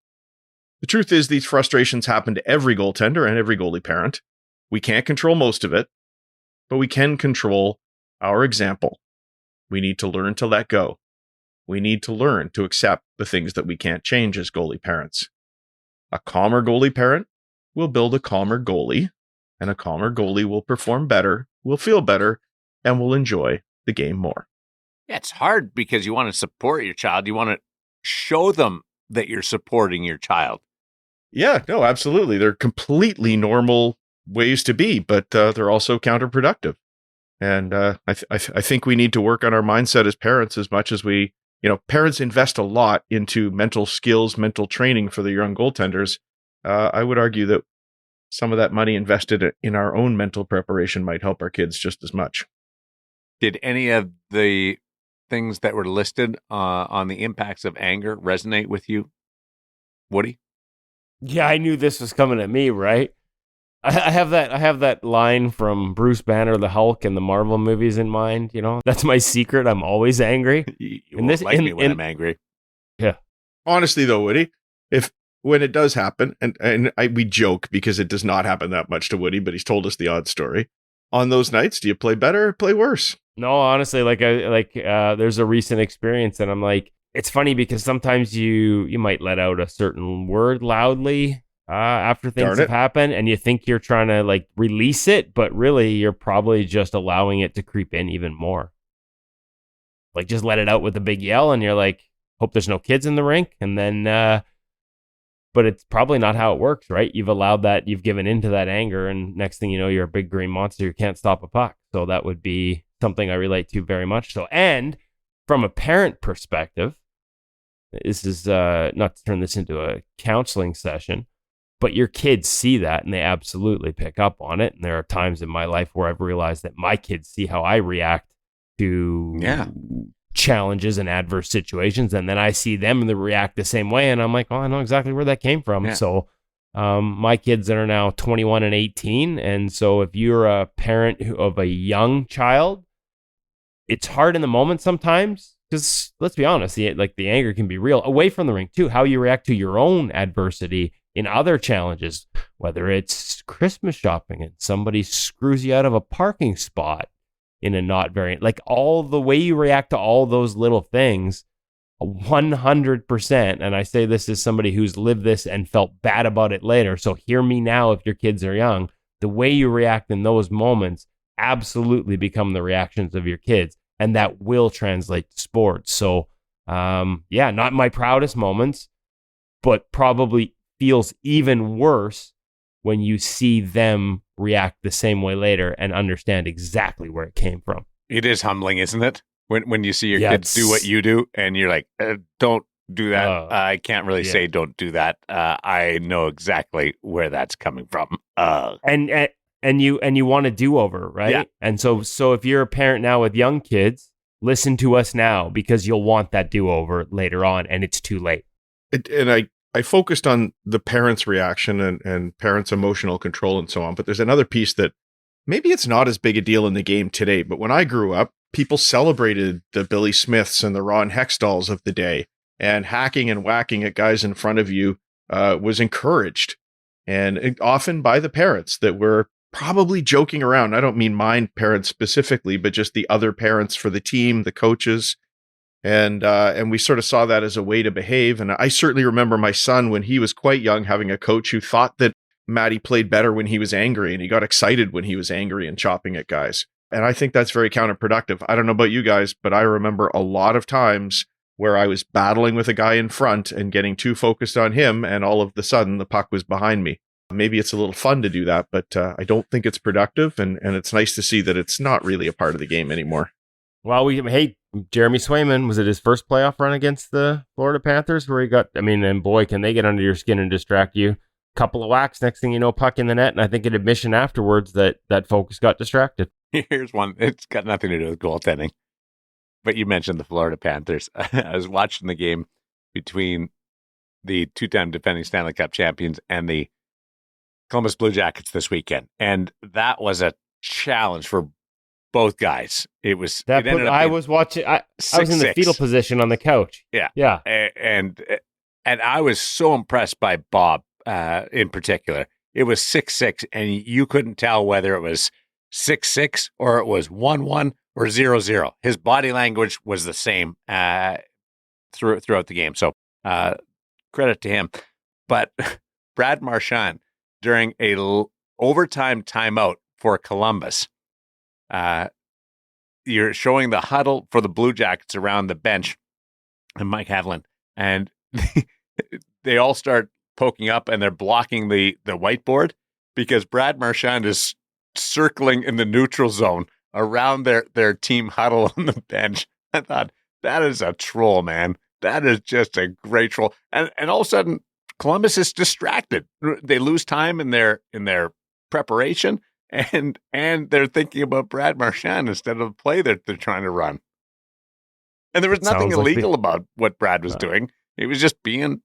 The truth is, these frustrations happen to every goaltender and every goalie parent. We can't control most of it, but we can control our example. We need to learn to let go. We need to learn to accept the things that we can't change as goalie parents. A calmer goalie parent will build a calmer goalie, and a calmer goalie will perform better, will feel better, and will enjoy the game more. Yeah, it's hard because you want to support your child. You want to show them that you're supporting your child. Yeah, no, absolutely. They're completely normal ways to be, but they're also counterproductive. And I think we need to work on our mindset as parents as much as we, parents invest a lot into mental skills, mental training for the young goaltenders. I would argue that some of that money invested in our own mental preparation might help our kids just as much. Did any of the things that were listed on the impacts of anger resonate with you, Woody? Yeah, I knew this was coming at me, right? I have that line from Bruce Banner, the Hulk, and the Marvel movies in mind. That's my secret. I'm always angry. You won't like me when I'm angry. Yeah. Honestly, though, Woody, when it does happen, and we joke because it does not happen that much to Woody, but he's told us the odd story. On those nights, do you play better or play worse? No, honestly, there's a recent experience, and I'm like, it's funny because sometimes you might let out a certain word loudly after things have happened, and you think you're trying to release it, but really you're probably just allowing it to creep in even more. Just let it out with a big yell, and you're like, hope there's no kids in the rink, and then, but it's probably not how it works, right? You've allowed that, you've given into that anger, and next thing you know, you're a big green monster. You can't stop a puck. So that would be something I relate to very much so. And from a parent perspective, this is not to turn this into a counseling session, but your kids see that and they absolutely pick up on it. And there are times in my life where I've realized that my kids see how I react to challenges and adverse situations. And then I see them react the same way. And I'm like, oh, I know exactly where that came from. Yeah. So my kids that are now 21 and 18. And so if you're a parent of a young child, it's hard in the moment sometimes. Because let's be honest, the anger can be real away from the rink too. How you react to your own adversity in other challenges, whether it's Christmas shopping and somebody screws you out of a parking spot in a not very, all the way you react to all those little things, 100%. And I say this as somebody who's lived this and felt bad about it later. So hear me now if your kids are young. The way you react in those moments absolutely become the reactions of your kids. And that will translate to sports. So, not my proudest moments, but probably feels even worse when you see them react the same way later and understand exactly where it came from. It is humbling, isn't it? When you see your kids do what you do and you're like, don't do that. I can't really say don't do that. I know exactly where that's coming from. And you want a do-over, right? Yeah. And so if you're a parent now with young kids, listen to us now because you'll want that do-over later on and it's too late. And I focused on the parents' reaction and parents' emotional control and so on, but there's another piece that maybe it's not as big a deal in the game today, but when I grew up, people celebrated the Billy Smiths and the Ron Hextalls of the day and hacking and whacking at guys in front of you was encouraged, and often by the parents that were probably joking around. I don't mean mine parents specifically, but just the other parents for the team, the coaches. And we sort of saw that as a way to behave. And I certainly remember my son, when he was quite young, having a coach who thought that Matty played better when he was angry, and he got excited when he was angry and chopping at guys. And I think that's very counterproductive. I don't know about you guys, but I remember a lot of times where I was battling with a guy in front and getting too focused on him, and all of a sudden the puck was behind me. Maybe it's a little fun to do that, but I don't think it's productive, and it's nice to see that it's not really a part of the game anymore. Well, Jeremy Swayman, was it his first playoff run against the Florida Panthers where he got, and boy, can they get under your skin and distract you. Couple of whacks, next thing you know, puck in the net, and I think an admission afterwards that focus got distracted. Here's one. It's got nothing to do with goaltending, but you mentioned the Florida Panthers. I was watching the game between the two-time defending Stanley Cup champions and the Columbus Blue Jackets this weekend, and that was a challenge for both guys. I was watching. I was in the fetal position on the couch. Yeah. And I was so impressed by Bob in particular. It was 6-6, and you couldn't tell whether it was 6-6 or it was 1-1 or 0-0. His body language was the same throughout the game. So credit to him. But Brad Marchand, during a overtime timeout for Columbus, you're showing the huddle for the Blue Jackets around the bench and Mike Haviland, and they all start poking up and they're blocking the whiteboard because Brad Marchand is circling in the neutral zone around their team huddle on the bench. I thought, that is a troll, man. That is just a great troll. And all of a sudden, Columbus is distracted. They lose time in their preparation, and they're thinking about Brad Marchand instead of the play that they're trying to run. And there was nothing illegal about what Brad was doing. He was just being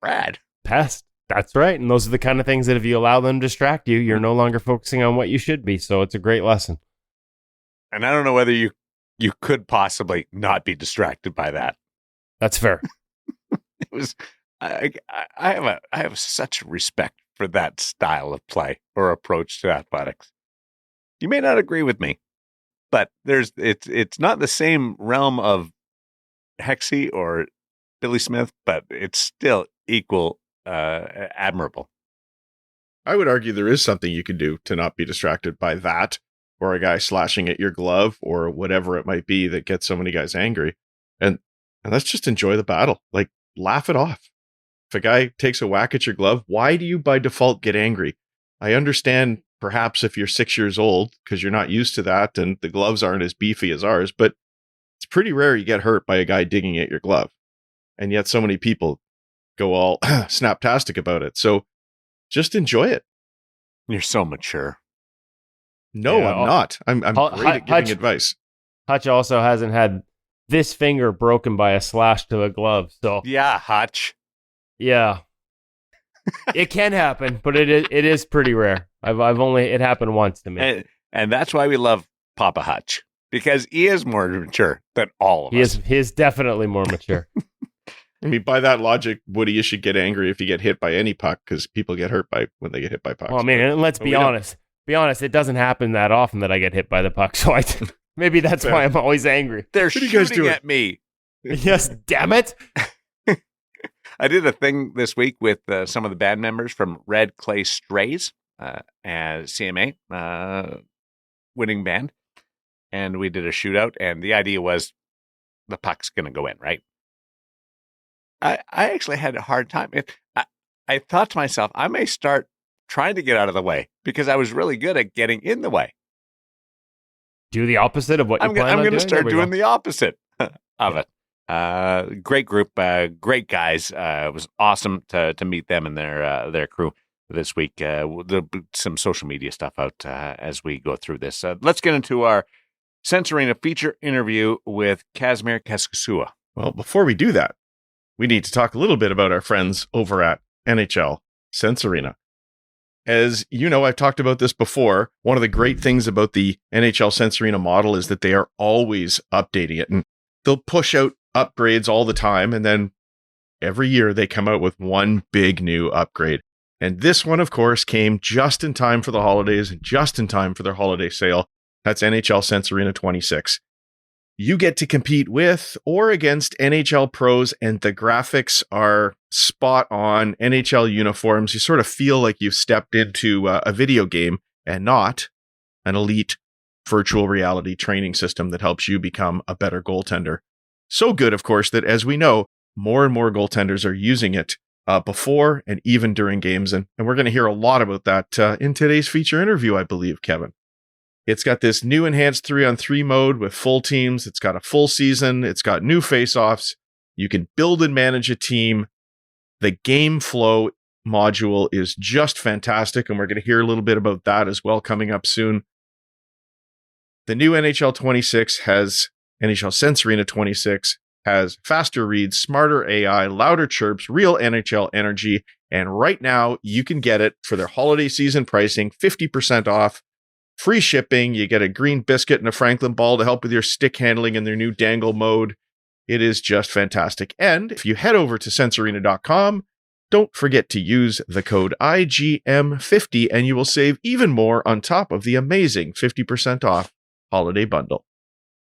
Brad. Pest. That's right. And those are the kind of things that if you allow them to distract you, you're no longer focusing on what you should be. So it's a great lesson. And I don't know whether you could possibly not be distracted by that. That's fair. It was. I have such respect for that style of play or approach to athletics. You may not agree with me, but it's not the same realm of Hexy or Billy Smith, but it's still equal admirable. I would argue there is something you can do to not be distracted by that, or a guy slashing at your glove, or whatever it might be that gets so many guys angry. And let's just enjoy the battle. Like, laugh it off. If a guy takes a whack at your glove, why do you by default get angry? I understand perhaps if you're 6 years old, because you're not used to that and the gloves aren't as beefy as ours, but it's pretty rare you get hurt by a guy digging at your glove. And yet so many people go all snaptastic about it. So just enjoy it. You're so mature. No, I'm not. I'm great at giving advice. Hutch also hasn't had this finger broken by a slash to a glove. So yeah, Hutch. Yeah, it can happen, but it is pretty rare. It happened once to me, and that's why we love Papa Hutch, because he is more mature than all of us. He is definitely more mature. I mean, by that logic, Woody, you should get angry if you get hit by any puck, because people get hurt when they get hit by pucks. Well, I mean, and let's be honest. Be honest, it doesn't happen that often that I get hit by the puck, so maybe that's why I'm always angry. They're shooting at me. Yes, damn it. I did a thing this week with some of the band members from Red Clay Strays, as CMA winning band, and we did a shootout. And the idea was the puck's going to go in, right? I actually had a hard time. I thought to myself, I may start trying to get out of the way because I was really good at getting in the way. Do the opposite of what you're planning on doing? I'm going to start doing the opposite of it. Great group, great guys. It was awesome to meet them and their crew this week. There'll be some social media stuff out as we go through this. Let's get into our Sense Arena feature interview with Kasimir Kaskisuo. Well, before we do that, we need to talk a little bit about our friends over at NHL Sense Arena. As you know, I've talked about this before. One of the great things about the NHL Sense Arena model is that they are always updating it, and they'll push out upgrades all the time, and then every year they come out with one big new upgrade. And this one, of course, came just in time for the holidays and just in time for their holiday sale. That's NHL Sense Arena 26. You get to compete with or against NHL pros, and the graphics are spot on. NHL uniforms. You sort of feel like you've stepped into a video game and not an elite virtual reality training system that helps you become a better goaltender. So good, of course, that as we know, more and more goaltenders are using it before and even during games. And we're going to hear a lot about that in today's feature interview, I believe, Kevin. It's got this new enhanced 3-on-3 mode with full teams. It's got a full season. It's got new face-offs. You can build and manage a team. The game flow module is just fantastic, and we're going to hear a little bit about that as well coming up soon. The new NHL 26 has NHL Sense Arena 26 has faster reads, smarter AI, louder chirps, real NHL energy, and right now you can get it for their holiday season pricing, 50% off. Free shipping, you get a green biscuit and a Franklin ball to help with your stick handling in their new dangle mode. It is just fantastic. And if you head over to sensearena.com, don't forget to use the code IGM50 and you will save even more on top of the amazing 50% off holiday bundle.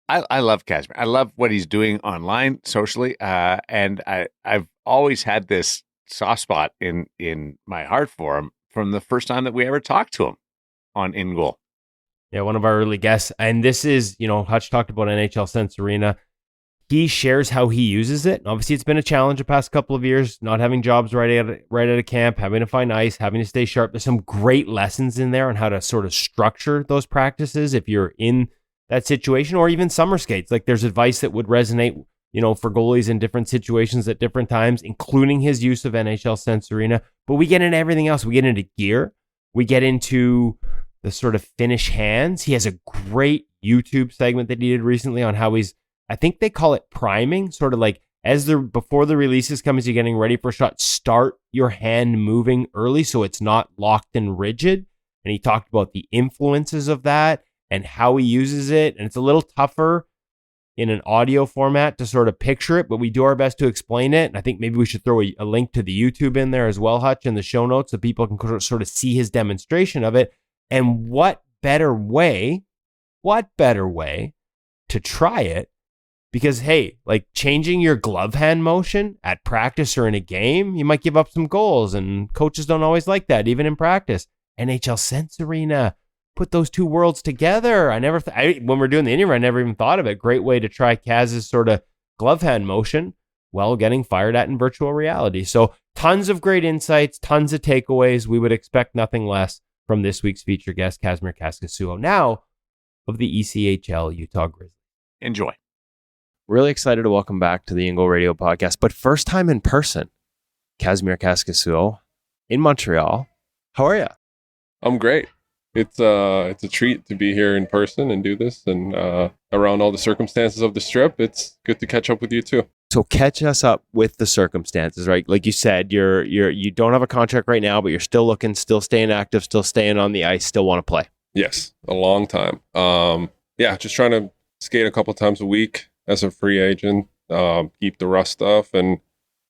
I love Kasimir. I love what he's doing online, socially, and I've always had this soft spot in my heart for him from the first time that we ever talked to him on InGoal. Yeah, one of our early guests. And this is, Hutch talked about NHL Sense Arena. He shares how he uses it. Obviously, it's been a challenge the past couple of years, not having jobs right out of camp, having to find ice, having to stay sharp. There's some great lessons in there on how to sort of structure those practices if you're in that situation, or even summer skates. Like there's advice that would resonate, for goalies in different situations at different times, including his use of NHL Sense Arena. But we get into everything else. We get into gear. We get into the sort of finish hands. He has a great YouTube segment that he did recently on how I think they call it priming, sort of like before the releases come, as you're getting ready for a shot, start your hand moving early so it's not locked and rigid. And he talked about the influences of that and how he uses it. And it's a little tougher in an audio format to sort of picture it, but we do our best to explain it. And I think maybe we should throw a link to the YouTube in there as well, Hutch, in the show notes so people can sort of see his demonstration of it. And what better way to try it? Because, hey, like changing your glove hand motion at practice or in a game, you might give up some goals, and coaches don't always like that, even in practice. NHL Sense Arena, put those two worlds together. When we're doing the interview, I never even thought of it. Great way to try Kaz's sort of glove hand motion while getting fired at in virtual reality. So tons of great insights, tons of takeaways. We would expect nothing less from this week's feature guest, Kasimir Kaskisuo, now of the ECHL Utah Grizzlies. Enjoy. Really excited to welcome back to the InGoal Radio podcast, but first time in person, Kasimir Kaskisuo in Montreal. How are you? I'm great. It's a treat to be here in person and do this, and around all the circumstances of the strip, it's good to catch up with you too. So catch us up with the circumstances, right? Like you said, you don't have a contract right now, but you're still looking, still staying active, still staying on the ice, still want to play. Yes, a long time. Just trying to skate a couple times a week as a free agent, keep the rust off, and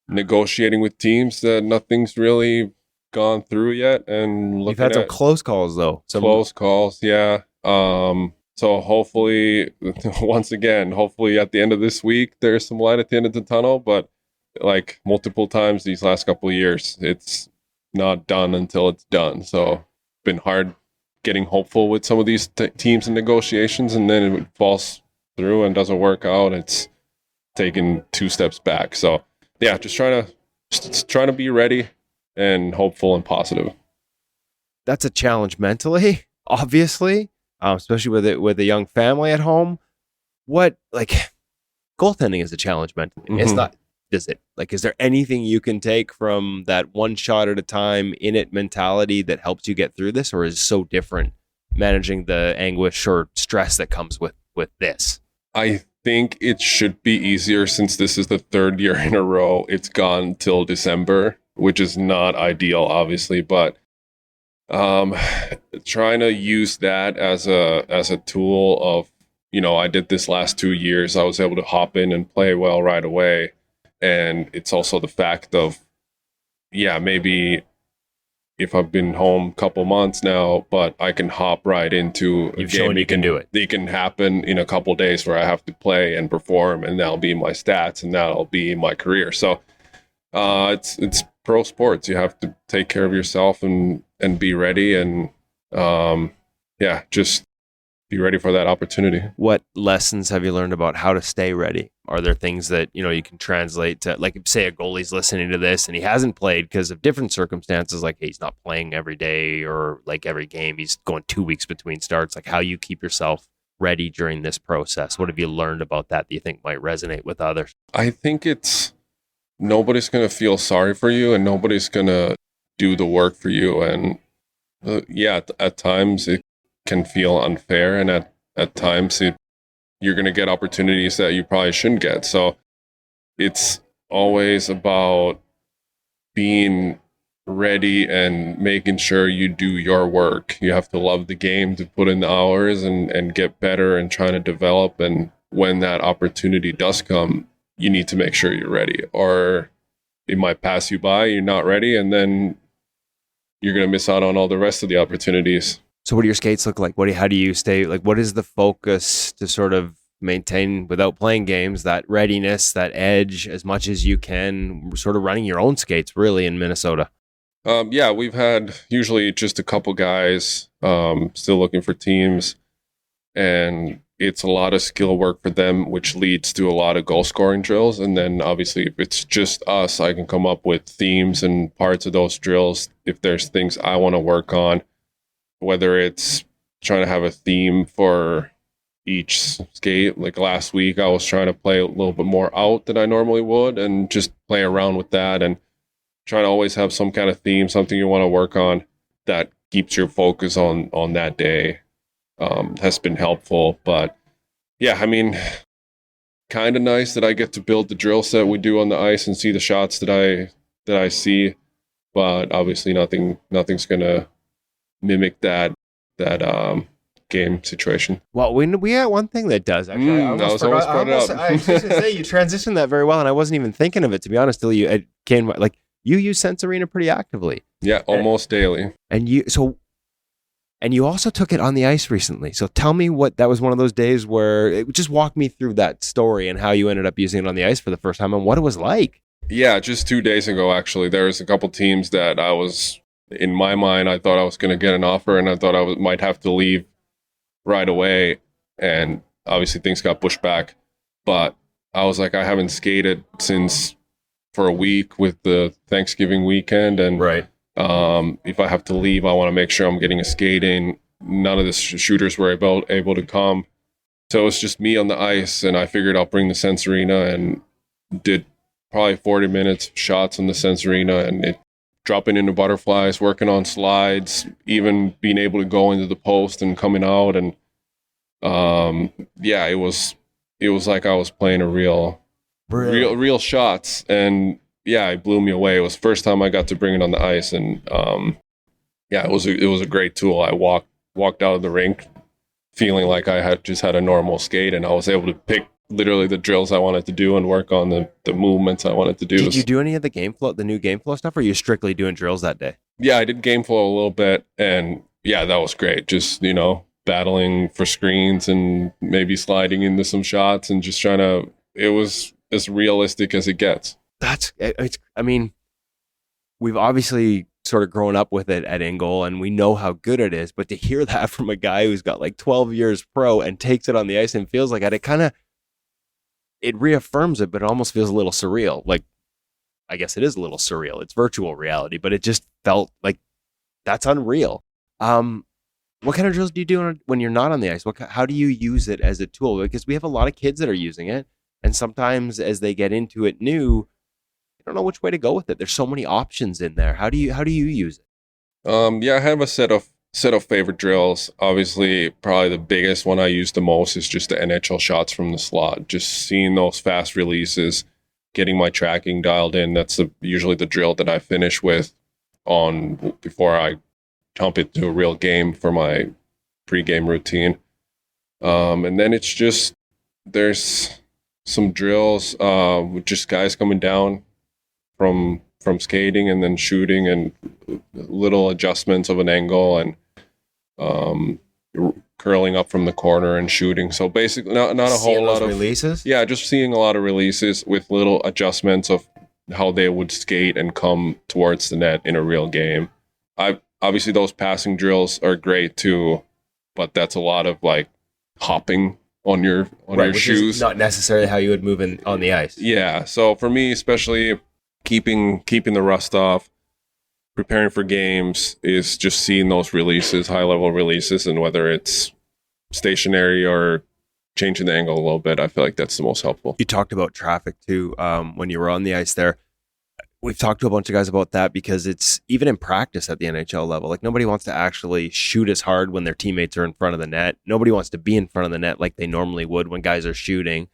negotiating with teams that nothing's really gone through yet. And you've had some close calls though. Close calls, yeah. So hopefully, once again, at the end of this week, there's some light at the end of the tunnel. But like multiple times these last couple of years, it's not done until it's done. So it's been hard getting hopeful with some of these teams and negotiations, and then it falls through and doesn't work out. It's taking two steps back. So yeah, just trying to be ready and hopeful and positive. That's a challenge mentally, obviously. Especially with a young family at home. Goaltending is a challenge mentally. Mm-hmm. It's not, is it? Is there anything you can take from that one shot at a time in it mentality that helps you get through this, or is it so different managing the anguish or stress that comes with this? I think it should be easier since this is the third year in a row it's gone till December, which is not ideal, obviously, but trying to use that as a tool of, I did this last 2 years. I was able to hop in and play well right away. And it's also the fact of, yeah, maybe if I've been home a couple months now, but I can hop right into a You've game. shown you can do it. It can happen in a couple days where I have to play and perform, and that'll be my stats, and that'll be my career. So it's pro sports. You have to take care of yourself and be ready, and just be ready for that opportunity. What lessons have you learned about how to stay ready? Are there things that, you can translate to, like, say a goalie's listening to this and he hasn't played because of different circumstances, like he's not playing every day or like every game, he's going 2 weeks between starts, like how you keep yourself ready during this process? What have you learned about that you think might resonate with others? I think it's nobody's going to feel sorry for you, and nobody's going to do the work for you. And at times it can feel unfair, and at times you're going to get opportunities that you probably shouldn't get. So it's always about being ready and making sure you do your work. You have to love the game to put in the hours and get better and try to develop. And when that opportunity does come, you need to make sure you're ready, or it might pass you by, you're not ready, and then you're going to miss out on all the rest of the opportunities. So what do your skates look like? How do you stay, like, what is the focus to sort of maintain, without playing games, that readiness, that edge as much as you can, sort of running your own skates really in Minnesota? We've had usually just a couple guys still looking for teams, and it's a lot of skill work for them, which leads to a lot of goal scoring drills. And then obviously if it's just us, I can come up with themes and parts of those drills if there's things I want to work on, whether it's trying to have a theme for each skate. Like last week, I was trying to play a little bit more out than I normally would and just play around with that, and trying to always have some kind of theme, something you want to work on that keeps your focus on that day. Has been helpful. But yeah, I mean, kind of nice that I get to build the drill set we do on the ice and see the shots that I see, but obviously nothing's gonna mimic that game situation. Well, we had one thing that does actually. I was almost brought it up. I was just gonna say, you transitioned that very well, and I wasn't even thinking of it, to be honest, till you came. Like, you use Sense Arena pretty actively. Yeah, almost daily. And you also took it on the ice recently. So tell me that was one of those days where just walk me through that story and how you ended up using it on the ice for the first time and what it was like. Yeah, just 2 days ago, actually, there was a couple teams that in my mind, I thought I was going to get an offer, and I thought I might have to leave right away. And obviously things got pushed back, but I was like, I haven't skated for a week with the Thanksgiving weekend. And right. If I have to leave, I want to make sure I'm getting a skate in. None of the shooters were able to come. So it was just me on the ice, and I figured I'll bring the Sense Arena, and did probably 40 minutes of shots on the Sense Arena, and dropping into butterflies, working on slides, even being able to go into the post and coming out. And it was like I was playing a real shots. And yeah, it blew me away. It was the first time I got to bring it on the ice, and it was a great tool. I walked out of the rink feeling like I had just had a normal skate, and I was able to pick literally the drills I wanted to do and work on the movements I wanted to do. Did you do any of the new game flow stuff, or are you strictly doing drills that day? Yeah, I did game flow a little bit, and yeah, that was great. Just, battling for screens and maybe sliding into some shots and just it was as realistic as it gets. We've obviously sort of grown up with it at InGoal, and we know how good it is, but to hear that from a guy who's got like 12 years pro and takes it on the ice and feels like it reaffirms it, but it almost feels a little surreal. Like, I guess it is a little surreal. It's virtual reality, but it just felt like that's unreal. What kind of drills do you do when you're not on the ice? How do you use it as a tool? Because we have a lot of kids that are using it, and sometimes as they get into it new, they don't know which way to go with it. There's so many options in there. How do you use it? I have a set of favorite drills. Obviously, probably the biggest one I use the most is just the NHL shots from the slot. Just seeing those fast releases, getting my tracking dialed in. That's usually the drill that I finish with before I jump into a real game for my pregame routine. And then it's just, there's some drills with just guys coming down from skating and then shooting, and little adjustments of an angle, and curling up from the corner and shooting. So basically not a whole lot of releases. Yeah, just seeing a lot of releases with little adjustments of how they would skate and come towards the net in a real game. Obviously those passing drills are great too, but that's a lot of like hopping on your Which shoes. is not necessarily how you would move on the ice. Yeah. So for me, especially keeping the rust off, preparing for games, is just seeing those releases, high level releases, and whether it's stationary or changing the angle a little bit, I feel like that's the most helpful. You talked about traffic too when you were on the ice there. We've talked to a bunch of guys about that because it's even in practice at the NHL level. Like nobody wants to actually shoot as hard when their teammates are in front of the net. Nobody wants to be in front of the net like they normally would when guys are shooting.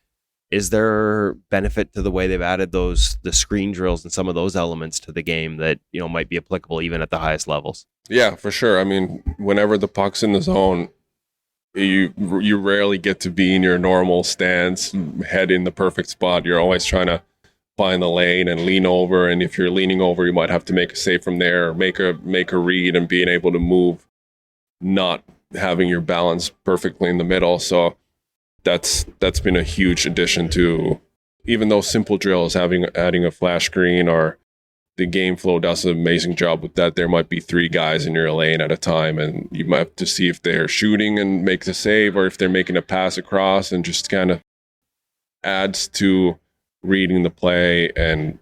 Is there benefit to the way they've added the screen drills and some of those elements to the game that, you know, might be applicable even at the highest levels? Yeah, for sure. I mean, whenever the puck's in the zone, you rarely get to be in your normal stance, head in the perfect spot. You're always trying to find the lane and lean over, and if you're leaning over, you might have to make a save from there, or make a read and being able to move, not having your balance perfectly in the middle. So that's been a huge addition to even those simple drills. Adding a flash screen, or the game flow does an amazing job with that. There might be 3 guys in your lane at a time, and you might have to see if they're shooting and make the save, or if they're making a pass across, and just kind of adds to reading the play and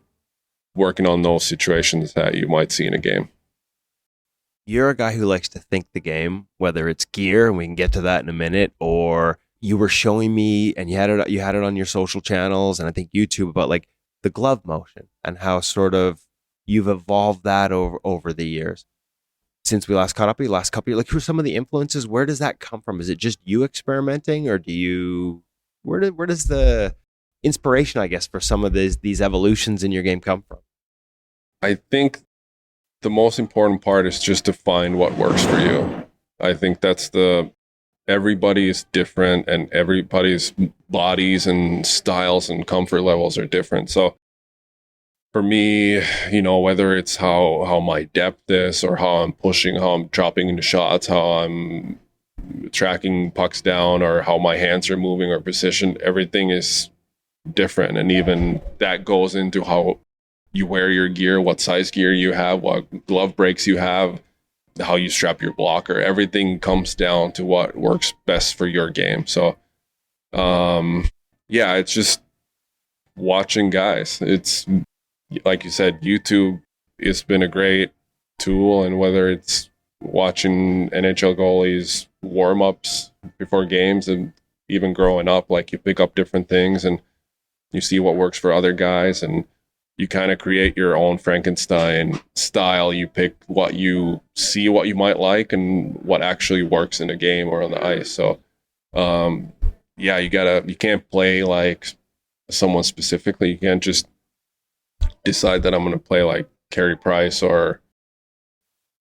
working on those situations that you might see in a game. You're a guy who likes to think the game, whether it's gear, and we can get to that in a minute, or you were showing me, and you had it on your social channels, and I think YouTube, about like the glove motion and how sort of you've evolved that over the years. Since we last caught up, last couple of years, like who are some of the influences? Where does that come from? Is it just you experimenting, or where does the inspiration, I guess, for some of these evolutions in your game come from? I think the most important part is just to find what works for you. I think everybody is different, and everybody's bodies and styles and comfort levels are different. So for me, you know, whether it's how my depth is, or how I'm pushing, how I'm dropping into shots, how I'm tracking pucks down, or how my hands are moving or positioned, everything is different. And even that goes into how you wear your gear, what size gear you have, what glove breaks you have, how you strap your blocker. Everything comes down to what works best for your game. So yeah, it's just watching guys. It's like you said, YouTube has been a great tool, and whether it's watching NHL goalies warm-ups before games, and even growing up, like you pick up different things and you see what works for other guys, and you kind of create your own Frankenstein style. You pick what you see, what you might like, and what actually works in a game or on the ice. So, yeah, you can't play like someone specifically. You can't just decide that I'm going to play like Carey Price, or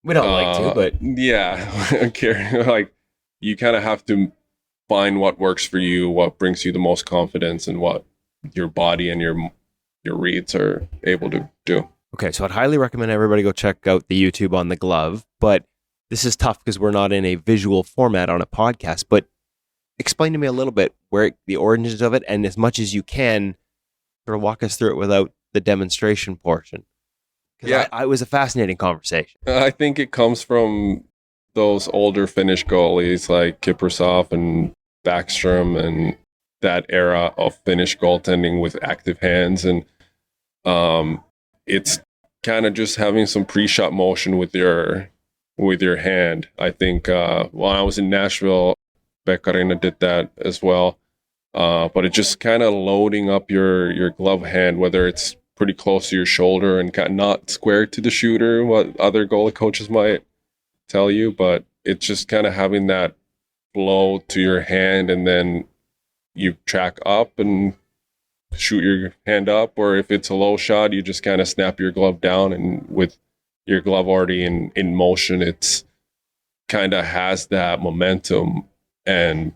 We don't like to, but yeah, like you kind of have to find what works for you, what brings you the most confidence, and what your body and your reads are able to do. Okay, so I'd highly recommend everybody go check out the YouTube on the glove, but this is tough because we're not in a visual format on a podcast. But explain to me a little bit where the origins of it, and as much as you can, sort of walk us through it without the demonstration portion. Yeah, it was a fascinating conversation. I think it comes from those older Finnish goalies like Kiprusoff and Backstrom, and that era of Finnish goaltending with active hands. And it's kind of just having some pre-shot motion with your hand. I think when I was in Nashville, Pekkarinen did that as well. But it just kind of loading up your glove hand, whether it's pretty close to your shoulder and kind of not square to the shooter, what other goalie coaches might tell you, but it's just kind of having that flow to your hand, and then you track up and shoot your hand up, or if it's a low shot, you just kind of snap your glove down, and with your glove already in motion, it's kind of has that momentum. And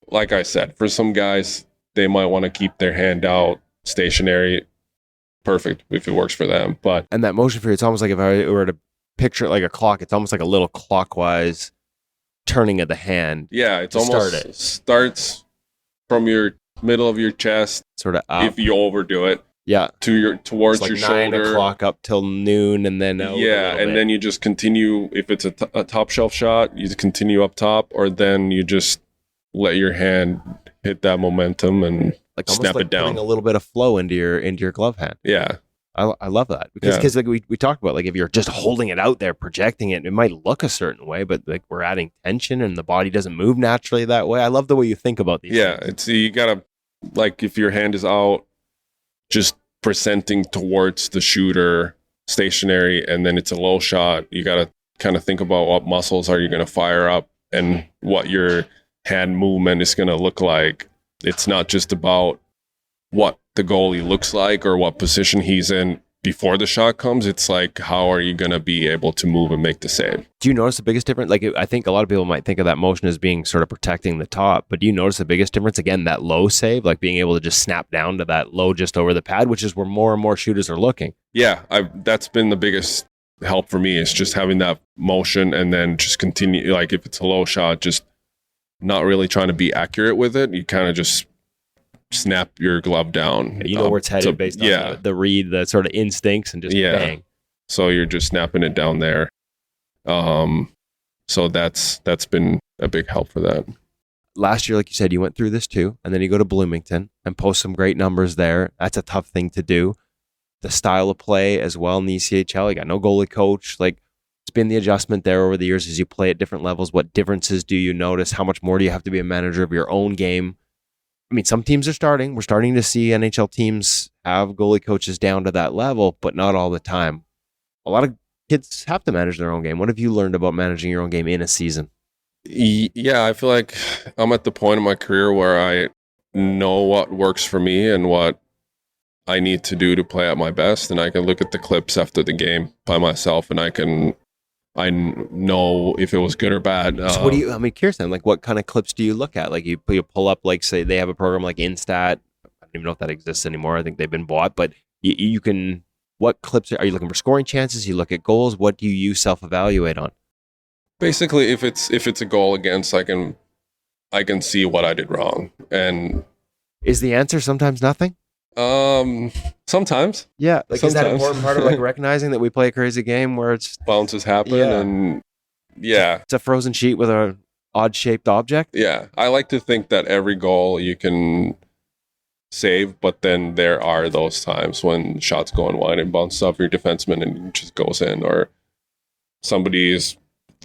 like I said, for some guys, they might want to keep their hand out stationary. Perfect if it works for them. But And that motion for you, it's almost like if I were to picture it like a clock, it's almost like a little clockwise turning of the hand. yeah, it's To start almost it. starts from your middle of your chest Sort of up. if you overdo it Yeah. towards It's like your 9 shoulder. o'clock up till noon and then out a Yeah, little and bit. then you just continue. If it's a top shelf shot, you continue up top, or then you just let your hand hit that momentum and like almost snap like it down. putting a little bit of flow into your glove hand. yeah, I love that because like we talked about, like if you're just holding it out there, projecting it, it might look a certain way, but like we're adding tension and the body doesn't move naturally that way. I love the way you think about these. yeah. things. It's you gotta, like, if your hand is out, just presenting towards the shooter stationary, and then it's a low shot. You gotta kind of think about what muscles are you gonna fire up and what your hand movement is gonna look like. It's not just about what the goalie looks like or what position he's in before the shot comes. It's like, how are you going to be able to move and make the save? Do you notice the biggest difference? Like I think a lot of people might think of that motion as being sort of protecting the top, but do you notice the biggest difference? Again, that low save, like being able to just snap down to that low just over the pad, which is where more and more shooters are looking. Yeah, that's been the biggest help for me, is just having that motion and then just continue. Like if it's a low shot, just not really trying to be accurate with it. You kind of just snap your glove down. You know where it's headed so- based yeah. on the read, the sort of instincts, and just Yeah. bang. So you're just snapping it down there. So that's been a big help for that. Last year, like you said, you went through this too, and then you go to Bloomington and post some great numbers there. That's a tough thing to do. The style of play as well in the ECHL. You got no goalie coach. Like, it's been the adjustment there over the years as you play at different levels. What differences do you notice? How much more do you have to be a manager of your own game? I mean, some teams are starting. We're starting to see NHL teams have goalie coaches down to that level, but not all the time. A lot of kids have to manage their own game. What have you learned about managing your own game in a season? Yeah, I feel like I'm at the point in my career where I know what works for me and what I need to do to play at my best, and I can look at the clips after the game by myself, and I know if it was good or bad. So what do you, I mean, curious then, like what kind of clips do you look at? Like you pull up, like say they have a program like Instat. I don't even know if that exists anymore. I think they've been bought, but you can, what clips are you looking for? Scoring chances? You look at goals. What do you self-evaluate on? Basically, if it's a goal against, I can see what I did wrong, and Is the answer sometimes nothing? sometimes Yeah. Like, is that an Sometimes. important part of like recognizing that we play a crazy game where it's bounces happen, Yeah. and yeah. a frozen sheet with a odd shaped object? Yeah, I like to think that every goal you can save, but then there are those times when shots go in wide and bounces off your defenseman and it just goes in, or somebody is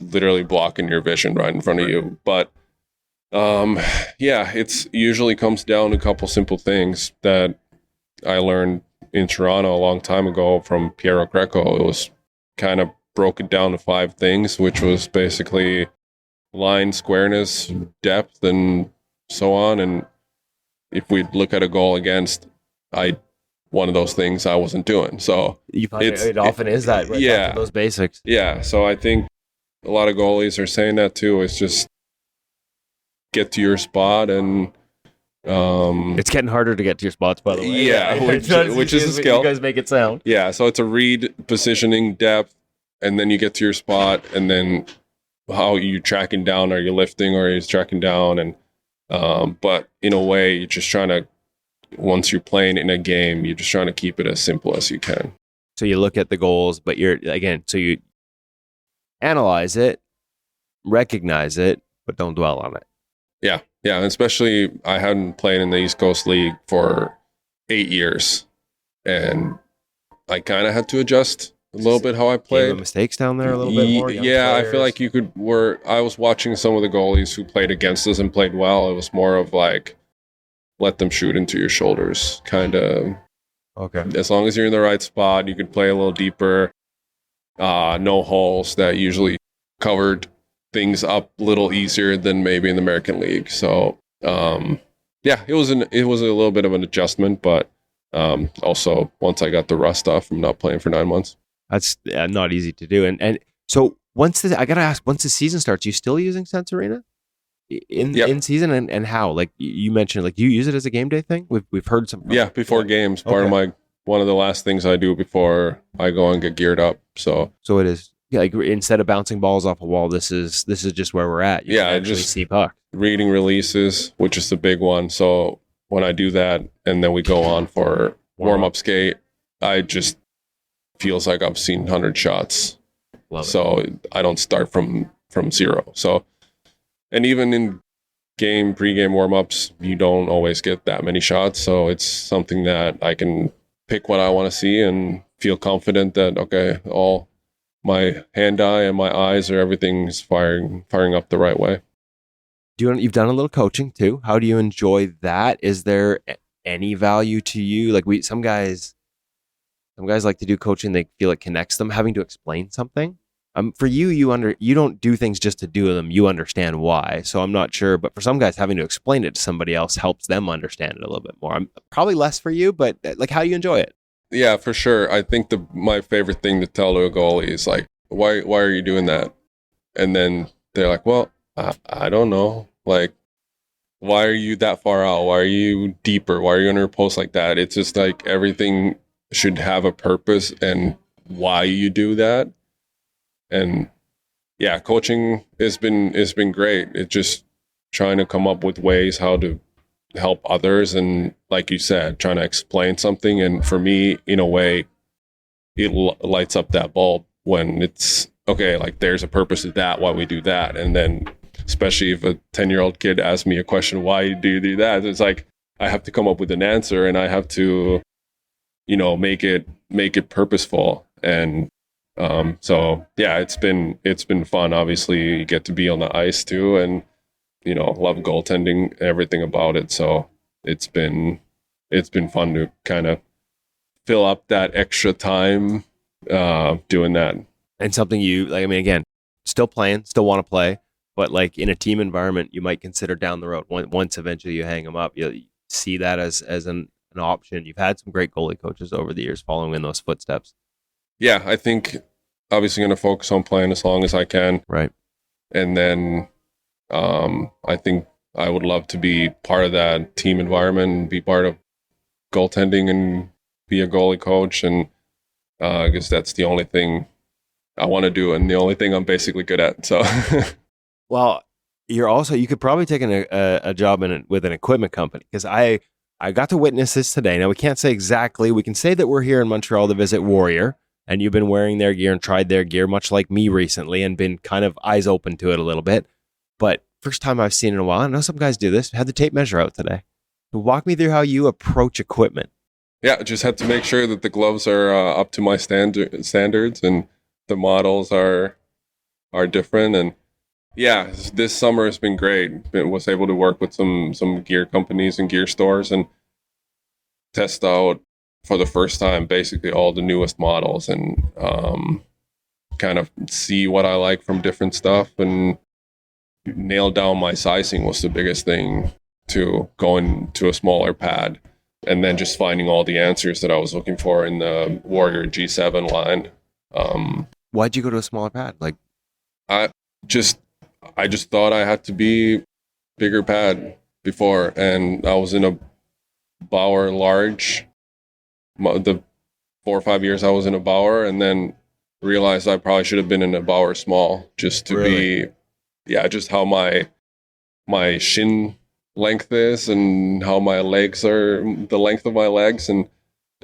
literally blocking your vision right in front of you. But yeah, it's usually comes down to a couple simple things that I learned in Toronto a long time ago from Piero Greco. It was kind of broken down to 5 things, which was basically line squareness, depth, and so on. And if we look at a goal against, one of those things I wasn't doing. So You find It's- it often is that, right? yeah. Back to those basics. yeah, so I think a lot of goalies are saying that too. It's just get to your spot, and It's getting harder to get to your spots, by the way. Yeah, It's not as which easy is a as skill. You guys make it sound. yeah, so it's a read, positioning, depth, and then you get to your spot, and then how you tracking down? Are you lifting, or are you tracking down? And but in a way, you're just trying to, once you're playing in a game, you're just trying to keep it as simple as you can. So you look at the goals, but so you analyze it, recognize it, but don't dwell on it. Yeah, and especially I hadn't played in the East Coast League for 8 years, and I kind of had to adjust a little bit how I Game of played. mistakes down there a little bit more. young Yeah, I feel players. like you could. I was watching some of the goalies who played against us and played well. It was more of like, let them shoot into your shoulders, kind of. Okay. As long as you're in the right spot, you could play a little deeper. No holes, that usually covered things up a little easier than maybe in the American League. So yeah, it was a little bit of an adjustment, but also once I got the rust off from not playing for 9 months. That's not easy to do. And so I gotta ask, once the season starts, you still using Sense Arena? in season, and how? Like you mentioned, like, do you use it as a game day thing? We've heard some. Yeah, before games, part of one of the last things I do before I go and get geared up. So it is. Yeah, like instead of bouncing balls off a wall, this is just where we're at. You can actually see puck. Reading releases, which is the big one. So when I do that, and then we go on for warm-up skate, I just feels like I've seen 100 shots. So I don't start from zero. So, and even in pre-game warm-ups, you don't always get that many shots. So it's something that I can pick what I want to see and feel confident that, okay, all my hand-eye and my eyes or everything is firing up the right way. You've done a little coaching too. How do you enjoy that? Is there any value to you? Like some guys like to do coaching. They feel it connects them. Having to explain something. For you, you don't do things just to do them. You understand why. So I'm not sure, but for some guys, having to explain it to somebody else helps them understand it a little bit more. I'm probably less for you, but like, how do you enjoy it? Yeah, for sure. I think my favorite thing to tell to a goalie is like, why are you doing that? And then they're like, well, I don't know. Like, why are you that far out? Why are you deeper? Why are you under a post like that? It's just like everything should have a purpose and why you do that. And yeah, coaching has been great. It's just trying to come up with ways how to help others. And like you said, trying to explain something. And for me, in a way, it lights up that bulb when it's okay, like there's a purpose to that, why we do that. And then especially if a 10-year-old kid asks me a question, why do you do that? It's like, I have to come up with an answer and I have to, make it purposeful. And so yeah, it's been fun. Obviously you get to be on the ice too, and love goaltending, everything about it. So it's been fun to kind of fill up that extra time doing that. And something you like, I mean, again, still playing, still want to play, but like in a team environment, you might consider down the road once eventually you hang them up, you see that as an option. You've had some great goalie coaches over the years following in those footsteps. Yeah, I think obviously going to focus on playing as long as I can. Right. And then I think I would love to be part of that team environment and be part of goaltending and be a goalie coach. And I guess that's the only thing I want to do and the only thing I'm basically good at. So, well, you could probably take a job with an equipment company, because I got to witness this today. Now, we can't say exactly. We can say that we're here in Montreal to visit Warrior, and you've been wearing their gear and tried their gear, much like me recently, and been kind of eyes open to it a little bit. But first time I've seen it in a while. I know some guys do this. Had the tape measure out today. So walk me through how you approach equipment. Yeah, just had to make sure that the gloves are up to my standards and the models are different. And yeah, this summer has been great. I was able to work with some gear companies and gear stores and test out for the first time basically all the newest models and kind of see what I like from different stuff, and nail down my sizing was the biggest thing, to going to a smaller pad, and then just finding all the answers that I was looking for in the Warrior G7 line. Why'd you go to a smaller pad? Like, I just thought I had to be bigger pad before, and I was in a Bauer large. The 4 or 5 years I was in a Bauer, and then realized I probably should have been in a Bauer small, just to be, just how my shin length is and how my legs are, the length of my legs, and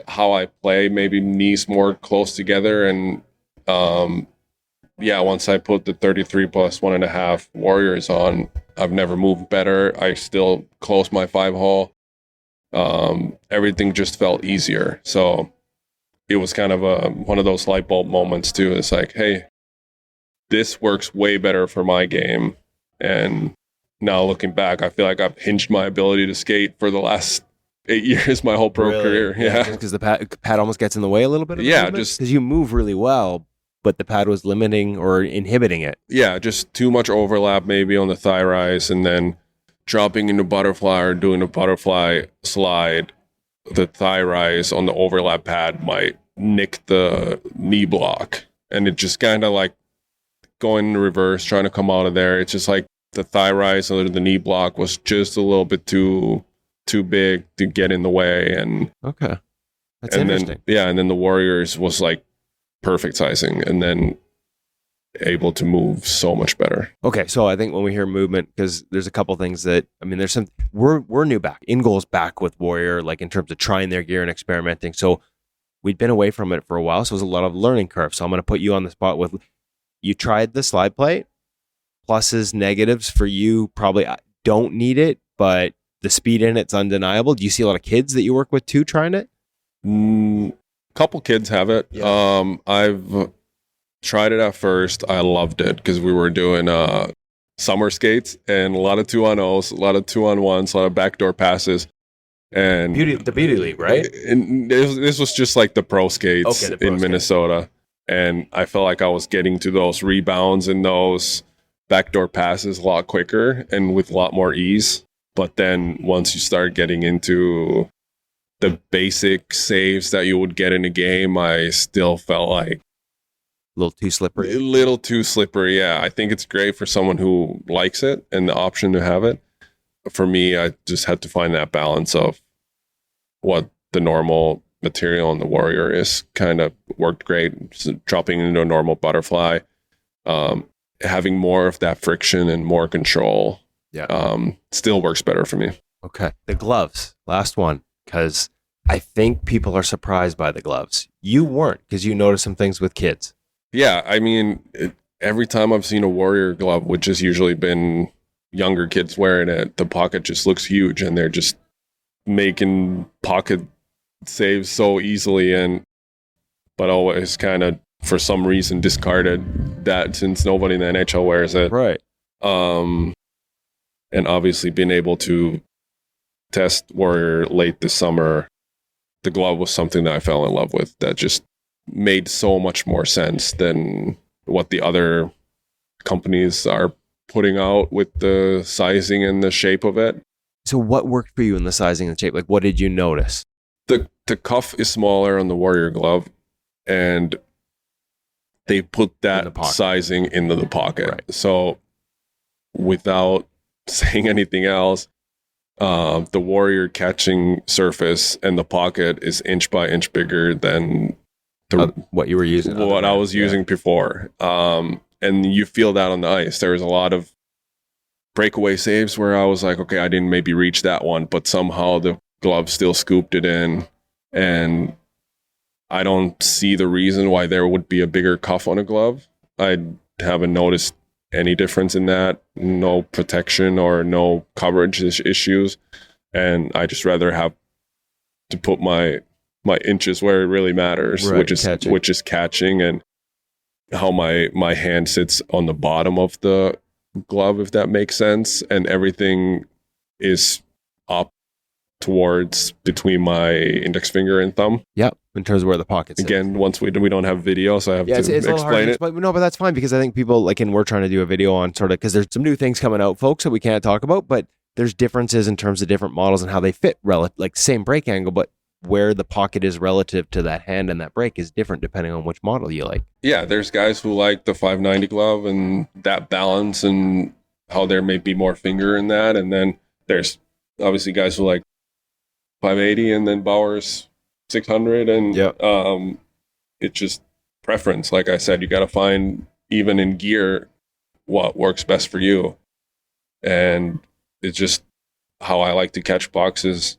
how I play, maybe knees more close together. And once I put the 33 plus 1.5 Warriors on, I've never moved better. I still close my 5-hole. Everything just felt easier. So it was kind of one of those light bulb moments too. It's like, hey, this works way better for my game. And now looking back, I feel like I've hinged my ability to skate for the last 8 years, my whole pro career. Yeah. Because the pad almost gets in the way a little bit. Just because you move really well, but the pad was limiting or inhibiting it. Yeah, just too much overlap maybe on the thigh rise, and then dropping into butterfly or doing a butterfly slide, the thigh rise on the overlap pad might nick the knee block. And it just kind of like going in reverse, trying to come out of there. It's just like the thigh rise or the knee block was just a little bit too big to get in the way. And Okay. That's and interesting. then the Warriors was like perfect sizing, and then able to move so much better. Okay, so I think when we hear movement, because there's a couple things that, I mean, there's some, we're new back. InGoal's back with Warrior, like in terms of trying their gear and experimenting. So we'd been away from it for a while, so it was a lot of learning curve. So I'm going to put you on the spot with, you tried the slide plate, pluses, negatives for you, probably don't need it, but the speed in it's undeniable. Do you see a lot of kids that you work with too trying it? Couple kids have it. Yeah. I've tried it at first. I loved it because we were doing summer skates and a lot of 2-on-0s, a lot of 2-on-1s, a lot of backdoor passes. And the beauty league, right? And this was just like the pro skates Okay, the pro in skates. Minnesota. And I felt like I was getting to those rebounds and those backdoor passes a lot quicker and with a lot more ease. But then once you start getting into the basic saves that you would get in a game, I still felt like A little too slippery. a little too slippery. Yeah, I think it's great for someone who likes it and the option to have it. For me, I just had to find that balance of what the normal material on the Warrior is. Kind of worked great. So dropping into a normal butterfly, having more of that friction and more control. Still works better for me. Okay. The gloves, last one, because I think people are surprised by the gloves. You weren't, because you noticed some things with kids. Yeah, I mean, every time I've seen a Warrior glove, which has usually been younger kids wearing it, the pocket just looks huge and they're just making pocket saves so easily, but always kind of for some reason discarded that since nobody in the NHL wears it. Right. And obviously being able to test Warrior late this summer, the glove was something that I fell in love with that just made so much more sense than what the other companies are putting out with the sizing and the shape of it. So what worked for you in the sizing and shape? Like, what did you notice? The cuff is smaller on the Warrior glove, and they put that sizing into the pocket. Right. So without saying anything else, the Warrior catching surface and the pocket is inch by inch bigger than What you were using. what I was using before. And you feel that on the ice. There was a lot of breakaway saves where I was like, okay, I didn't maybe reach that one, but somehow the glove still scooped it in. And I don't see the reason why there would be a bigger cuff on a glove. I haven't noticed any difference in that. No protection or no coverage issues. And I just rather have to put my inches where it really matters, Right, which is catching and how my hand sits on the bottom of the glove, if that makes sense, and everything is up towards between my index finger and thumb. Yep, in terms of where the pockets. Again, once we don't have video, so I have to it's a little hard explain to it. explain, no, but that's fine because I think people like, and we're trying to do a video on sort of because there's some new things coming out, folks, that we can't talk about, but there's differences in terms of different models and how they fit like same break angle, but where the pocket is relative to that hand and that break is different depending on which model you like. Yeah, there's guys who like the 590 glove and that balance and how there may be more finger in that. And then there's obviously guys who like 580 and then Bauer's 600. And it's just preference. Like I said, you got to find, even in gear, what works best for you. And it's just how I like to catch pucks is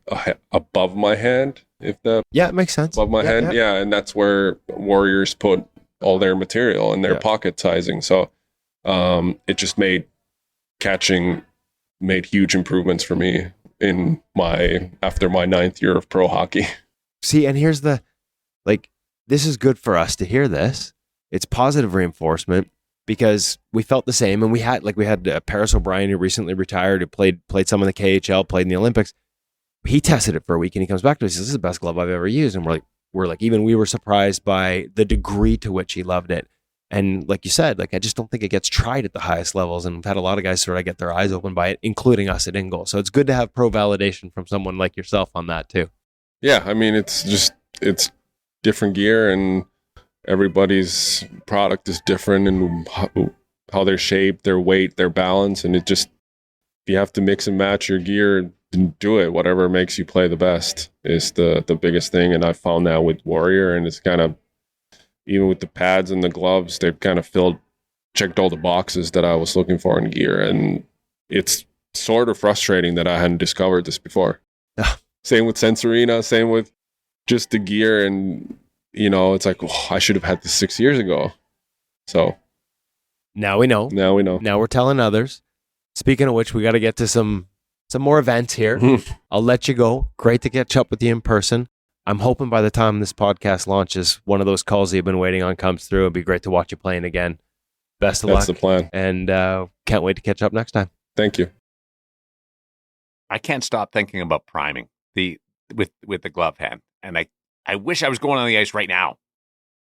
above my hand. If that it makes sense. Above my head, and that's where Warriors put all their material and their pocket sizing. So it just made huge improvements for me after my 9th year of pro hockey. See, and here's this is good for us to hear this. It's positive reinforcement because we felt the same, and we had Paris O'Brien, who recently retired, who played some in the KHL, played in the Olympics. He tested it for a week and he comes back to us. He says, "This is the best glove I've ever used." And we're like, even we were surprised by the degree to which he loved it. And like you said, I just don't think it gets tried at the highest levels. And we've had a lot of guys sort of get their eyes opened by it, including us at InGoal. So it's good to have pro validation from someone like yourself on that too. Yeah, I mean, it's different gear and everybody's product is different and how they're shaped, their weight, their balance, and it just, if you have to mix and match your gear, do it. Whatever makes you play the best is the biggest thing. And I found that with Warrior, and it's kind of, even with the pads and the gloves, they've kind of checked all the boxes that I was looking for in gear. And it's sort of frustrating that I hadn't discovered this before. Same with Sense Arena, same with just the gear. And, it's like, I should have had this 6 years ago. So Now we know. now we know. Now we're telling others. Speaking of which, we got to get to some more events here. I'll let you go. Great to catch up with you in person. I'm hoping by the time this podcast launches, one of those calls that you've been waiting on comes through. It'd be great to watch you playing again. Best of luck. That's the plan. And can't wait to catch up next time. Thank you. I can't stop thinking about priming with the glove hand, and I wish I was going on the ice right now.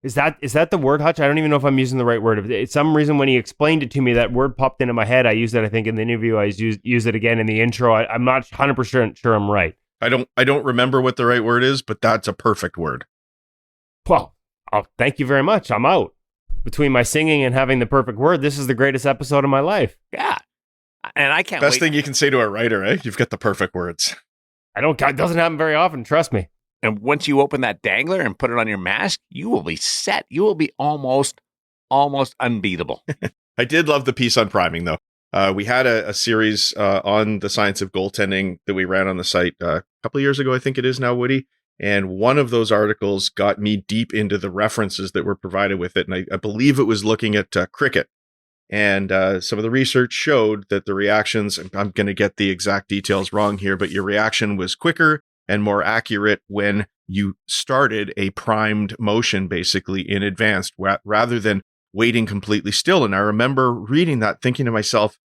Is that the word, Hutch? I don't even know if I'm using the right word. It's some reason when he explained it to me, that word popped into my head. I used it, I think, in the interview. I used it again in the intro. I'm not 100% sure I'm right. I don't remember what the right word is, but that's a perfect word. Well, thank you very much. I'm out. Between my singing and having the perfect word, this is the greatest episode of my life. Yeah. And I can't Best wait. thing you can say to a writer, eh? You've got the perfect words. It doesn't happen very often, trust me. And once you open that dangler and put it on your mask, you will be set. You will be almost unbeatable. I did love the piece on priming, though. We had a series on the science of goaltending that we ran on the site a couple of years ago, I think it is now, Woody. And one of those articles got me deep into the references that were provided with it. And I believe it was looking at cricket. And some of the research showed that the reactions, I'm going to get the exact details wrong here, but your reaction was quicker and more accurate when you started a primed motion, basically in advance, rather than waiting completely still. And I remember reading that, thinking to myself,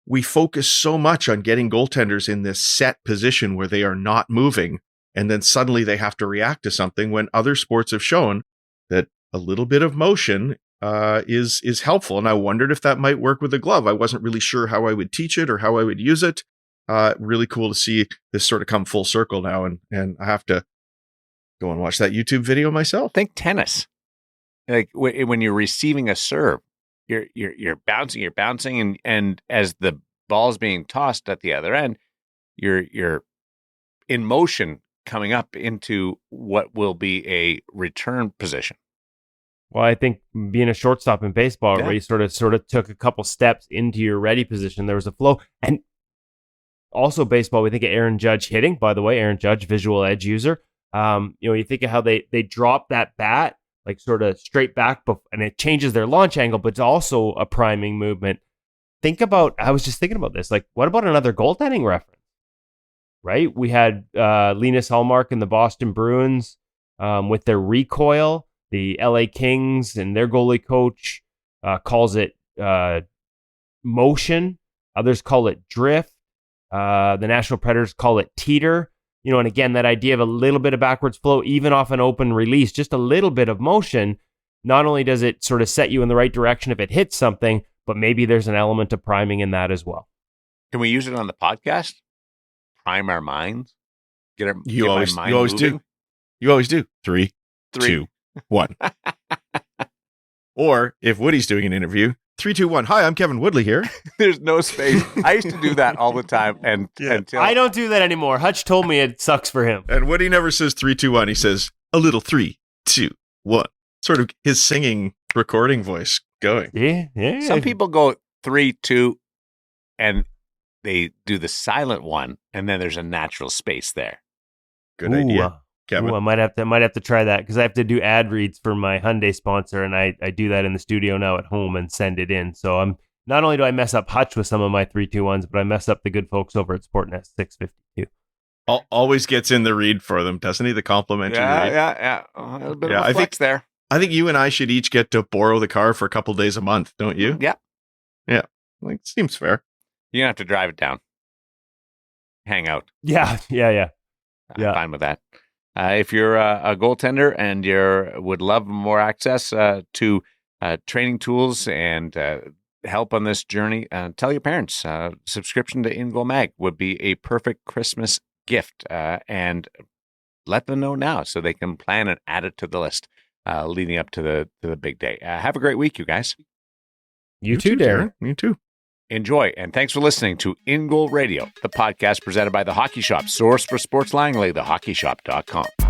we focus so much on getting goaltenders in this set position where they are not moving, and then suddenly they have to react to something, when other sports have shown that a little bit of motion is helpful. And I wondered if that might work with a glove. I wasn't really sure how I would teach it or how I would use it. Really cool to see this sort of come full circle now. And I have to go and watch that YouTube video myself. Think tennis. Like when you're receiving a serve, you're bouncing, and as the ball's being tossed at the other end, you're in motion coming up into what will be a return position. Well, I think being a shortstop in baseball, Yeah. where you sort of took a couple steps into your ready position, there was a flow. And also baseball, we think of Aaron Judge hitting, by the way, Aaron Judge, Vizual Edge user. You think of how they drop that bat, like sort of straight back, and it changes their launch angle, but it's also a priming movement. I was just thinking about this, like, what about another goaltending reference, right? We had Linus Hallmark and the Boston Bruins with their recoil. The LA Kings and their goalie coach calls it motion. Others call it drift. The Nashville Predators call it teeter. And again, that idea of a little bit of backwards flow, even off an open release, just a little bit of motion. Not only does it sort of set you in the right direction if it hits something, but maybe there's an element of priming in that as well. Can we use it on the podcast? Prime our minds. You always do. You always do. 3, 2, 1. Or if Woody's doing an interview, 3, 2, 1. Hi, I'm Kevin Woodley here. There's no space. I used to do that all the time, and until I don't do that anymore. Hutch told me it sucks for him. And Woody never says 3, 2, 1. He says a little 3, 2, 1. Sort of his singing recording voice going. Yeah. Some people go 3, 2, and they do the silent one, and then there's a natural space there. Good idea, Kevin. I might have to try that, because I have to do ad reads for my Hyundai sponsor, and I do that in the studio now at home and send it in. So not only do I mess up Hutch with some of my 3-2-1s, but I mess up the good folks over at Sportnet 652. Always gets in the read for them, doesn't he? The complimentary read. Yeah. A little bit of a flex there. I think you and I should each get to borrow the car for a couple days a month, don't you? Yeah. Like, seems fair. You're going to have to drive it down. Hang out. Yeah. I'm fine with that. If you're a goaltender and would love more access to training tools and help on this journey, tell your parents. Subscription to InGoal Mag would be a perfect Christmas gift, and let them know now so they can plan and add it to the list leading up to the big day. Have a great week, you guys. You too, Darren. You too. Enjoy, and thanks for listening to InGoal Radio, the podcast presented by The Hockey Shop, source for Sports Langley, thehockeyshop.com.